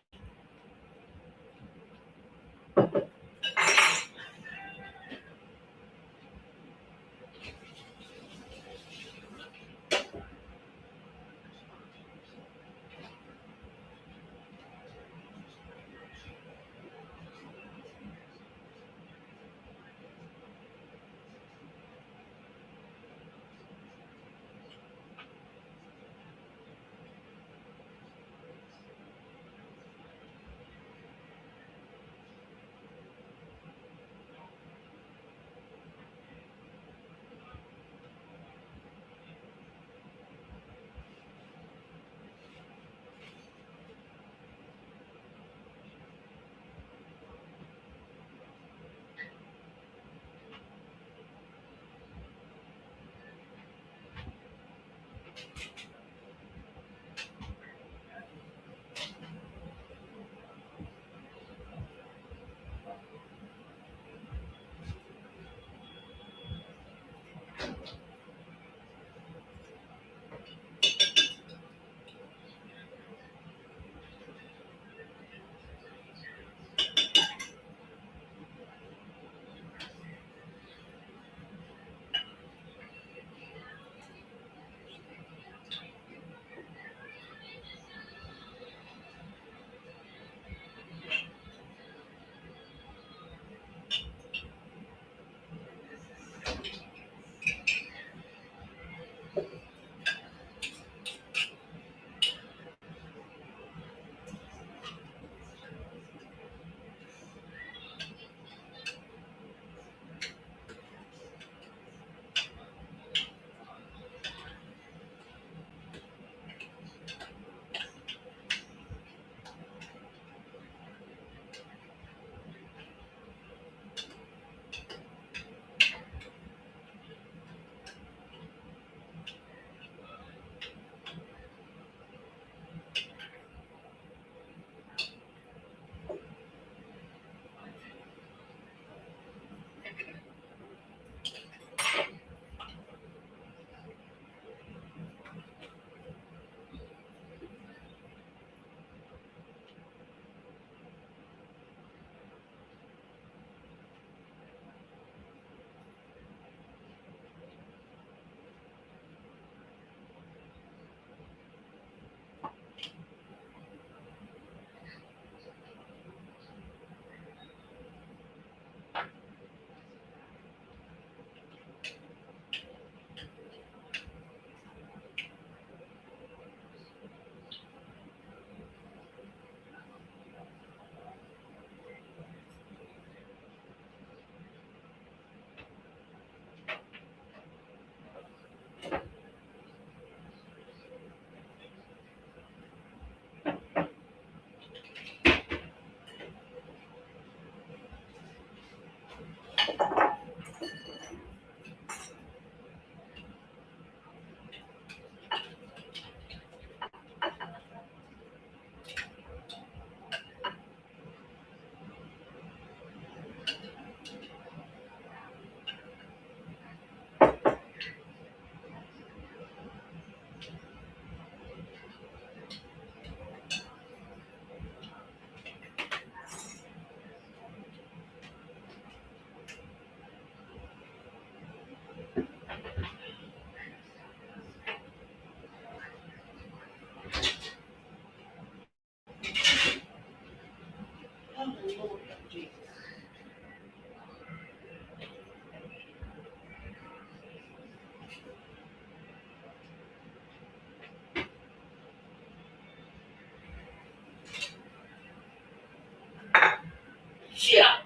Yeah.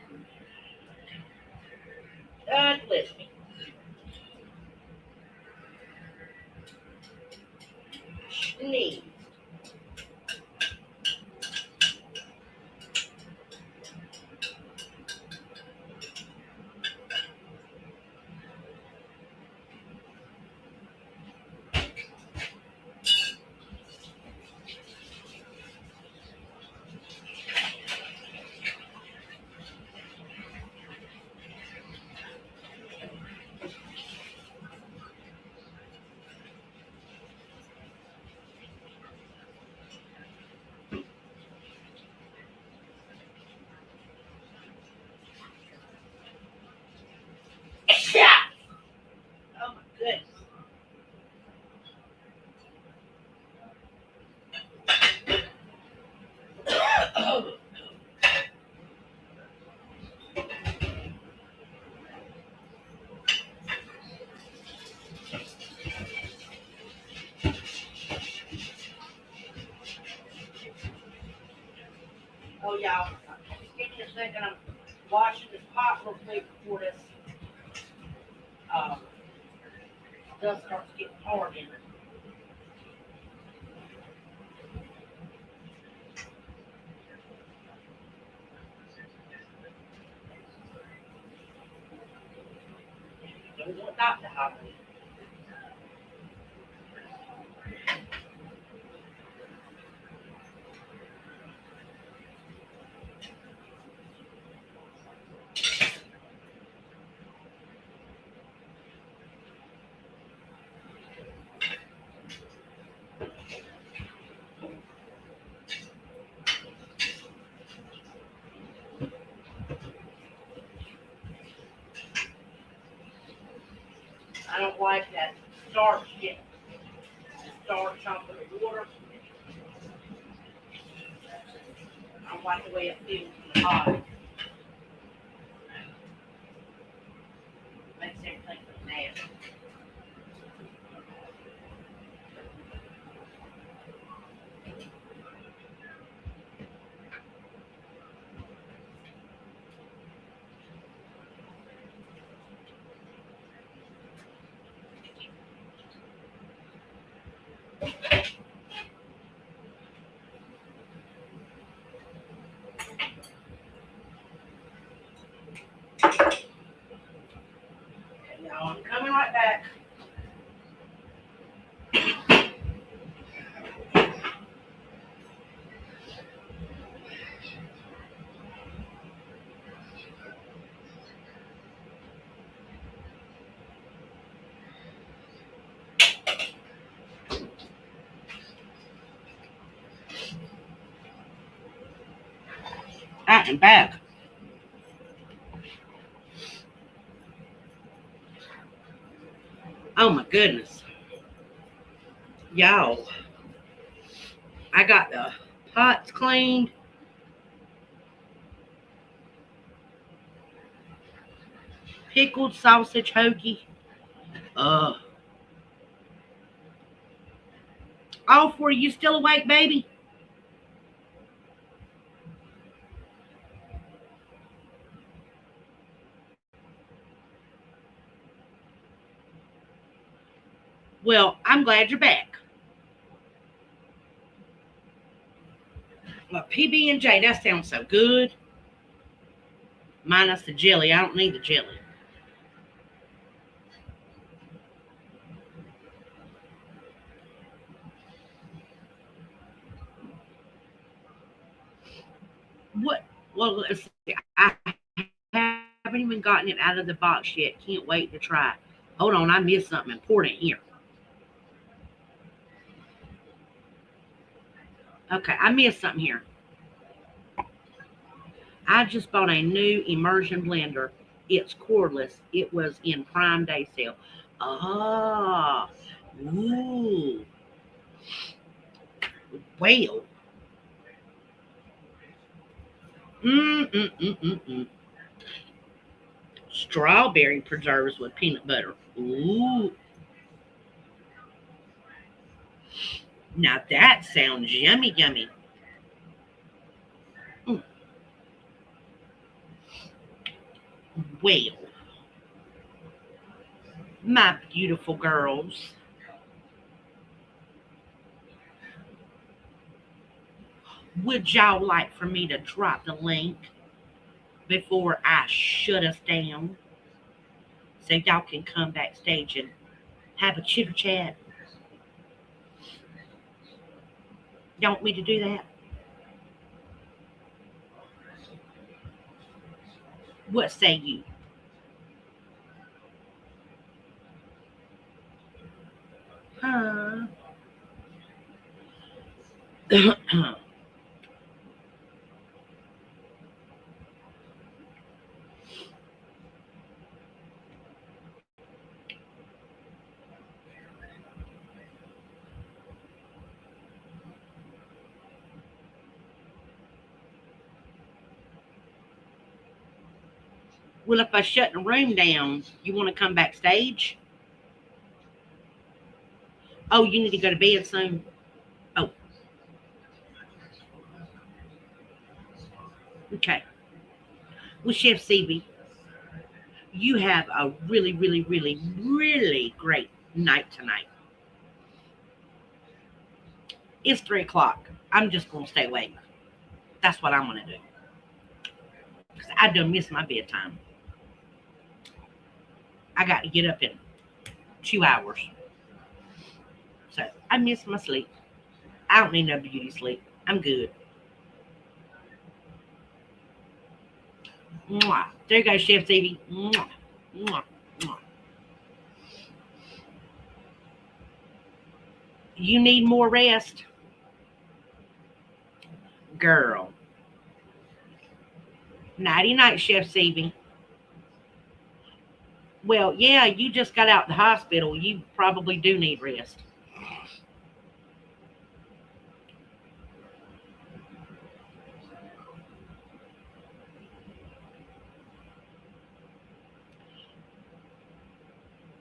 God bless me. Sneeze. Yeah. Oh my goodness. Oh, oh y'all. Just give me a second. I'm washing this pot real quick before this uh, dust starts getting hard in it. Don't want that to happen. I don't like that starch getting starch off of the water. I don't like the way it feels in the pot. Makes everything look nasty. Okay, y'all, I'm coming right back. I am back. Oh my goodness. Y'all, I got the pots cleaned. Pickled sausage hoagie. Uh, all for you still awake, baby? Well, I'm glad you're back. Well, PB and J, that sounds so good. Minus the jelly. I don't need the jelly. What? Well, let's see. I haven't even gotten it out of the box yet. Can't wait to try it. Hold on, I missed something important here. Okay, I missed something here. I just bought a new immersion blender. It's cordless. It was in Prime Day sale. Ah, ooh, well, mm. Strawberry preserves with peanut butter. Ooh, now that sounds yummy, yummy. Mm, Well, my beautiful girls, would y'all like for me to drop the link before I shut us down so y'all can come backstage and have a chitter chat? Y'all want me to do that? What say you? Huh? Well, if I shut the room down, you want to come backstage? Oh, you need to go to bed soon. Oh, okay. Well, Chef CB, you have a really, really, really, really great night tonight. It's 3 o'clock. I'm just gonna stay awake. That's what I'm gonna do. Cause I done missed my bedtime. I got to get up in 2 hours. So I missed my sleep. I don't need no beauty sleep. I'm good. Mwah. There you go, Chef Stevie. Mwah. Mwah. Mwah. You need more rest? Girl. Nighty night, Chef Stevie. Well, yeah, you just got out the hospital. You probably do need rest.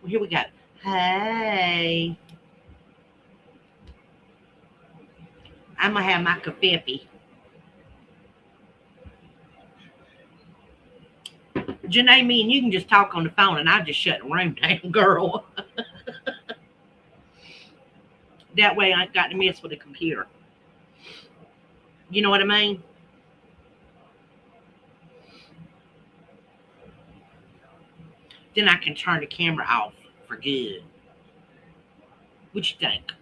Well, here we go. Hey, I'm going to have my coffee. Janae, me and you can just talk on the phone and I'll just shut the room down, girl. That way I ain't got to mess with the computer. You know what I mean? Then I can turn the camera off for good. What you think?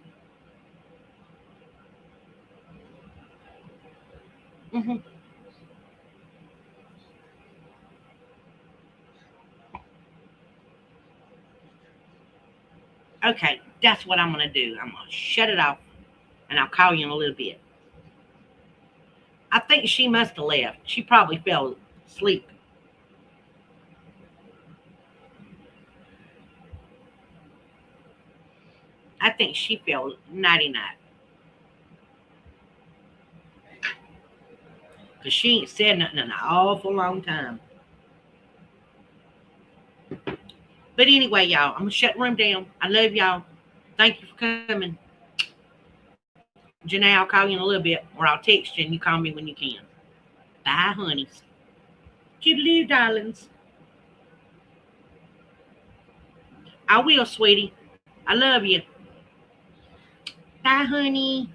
Mm-hmm. Okay, that's what I'm going to do. I'm going to shut it off and I'll call you in a little bit. I think she must have left. She probably fell asleep. I think she fell nighty night. Because she ain't said nothing in an awful long time. But anyway, y'all, I'm going to shut the room down. I love y'all. Thank you for coming. Janae, I'll call you in a little bit, or I'll text you and you call me when you can. Bye, honeys. Toodaloo, darlings. I will, sweetie. I love you. Bye, honey.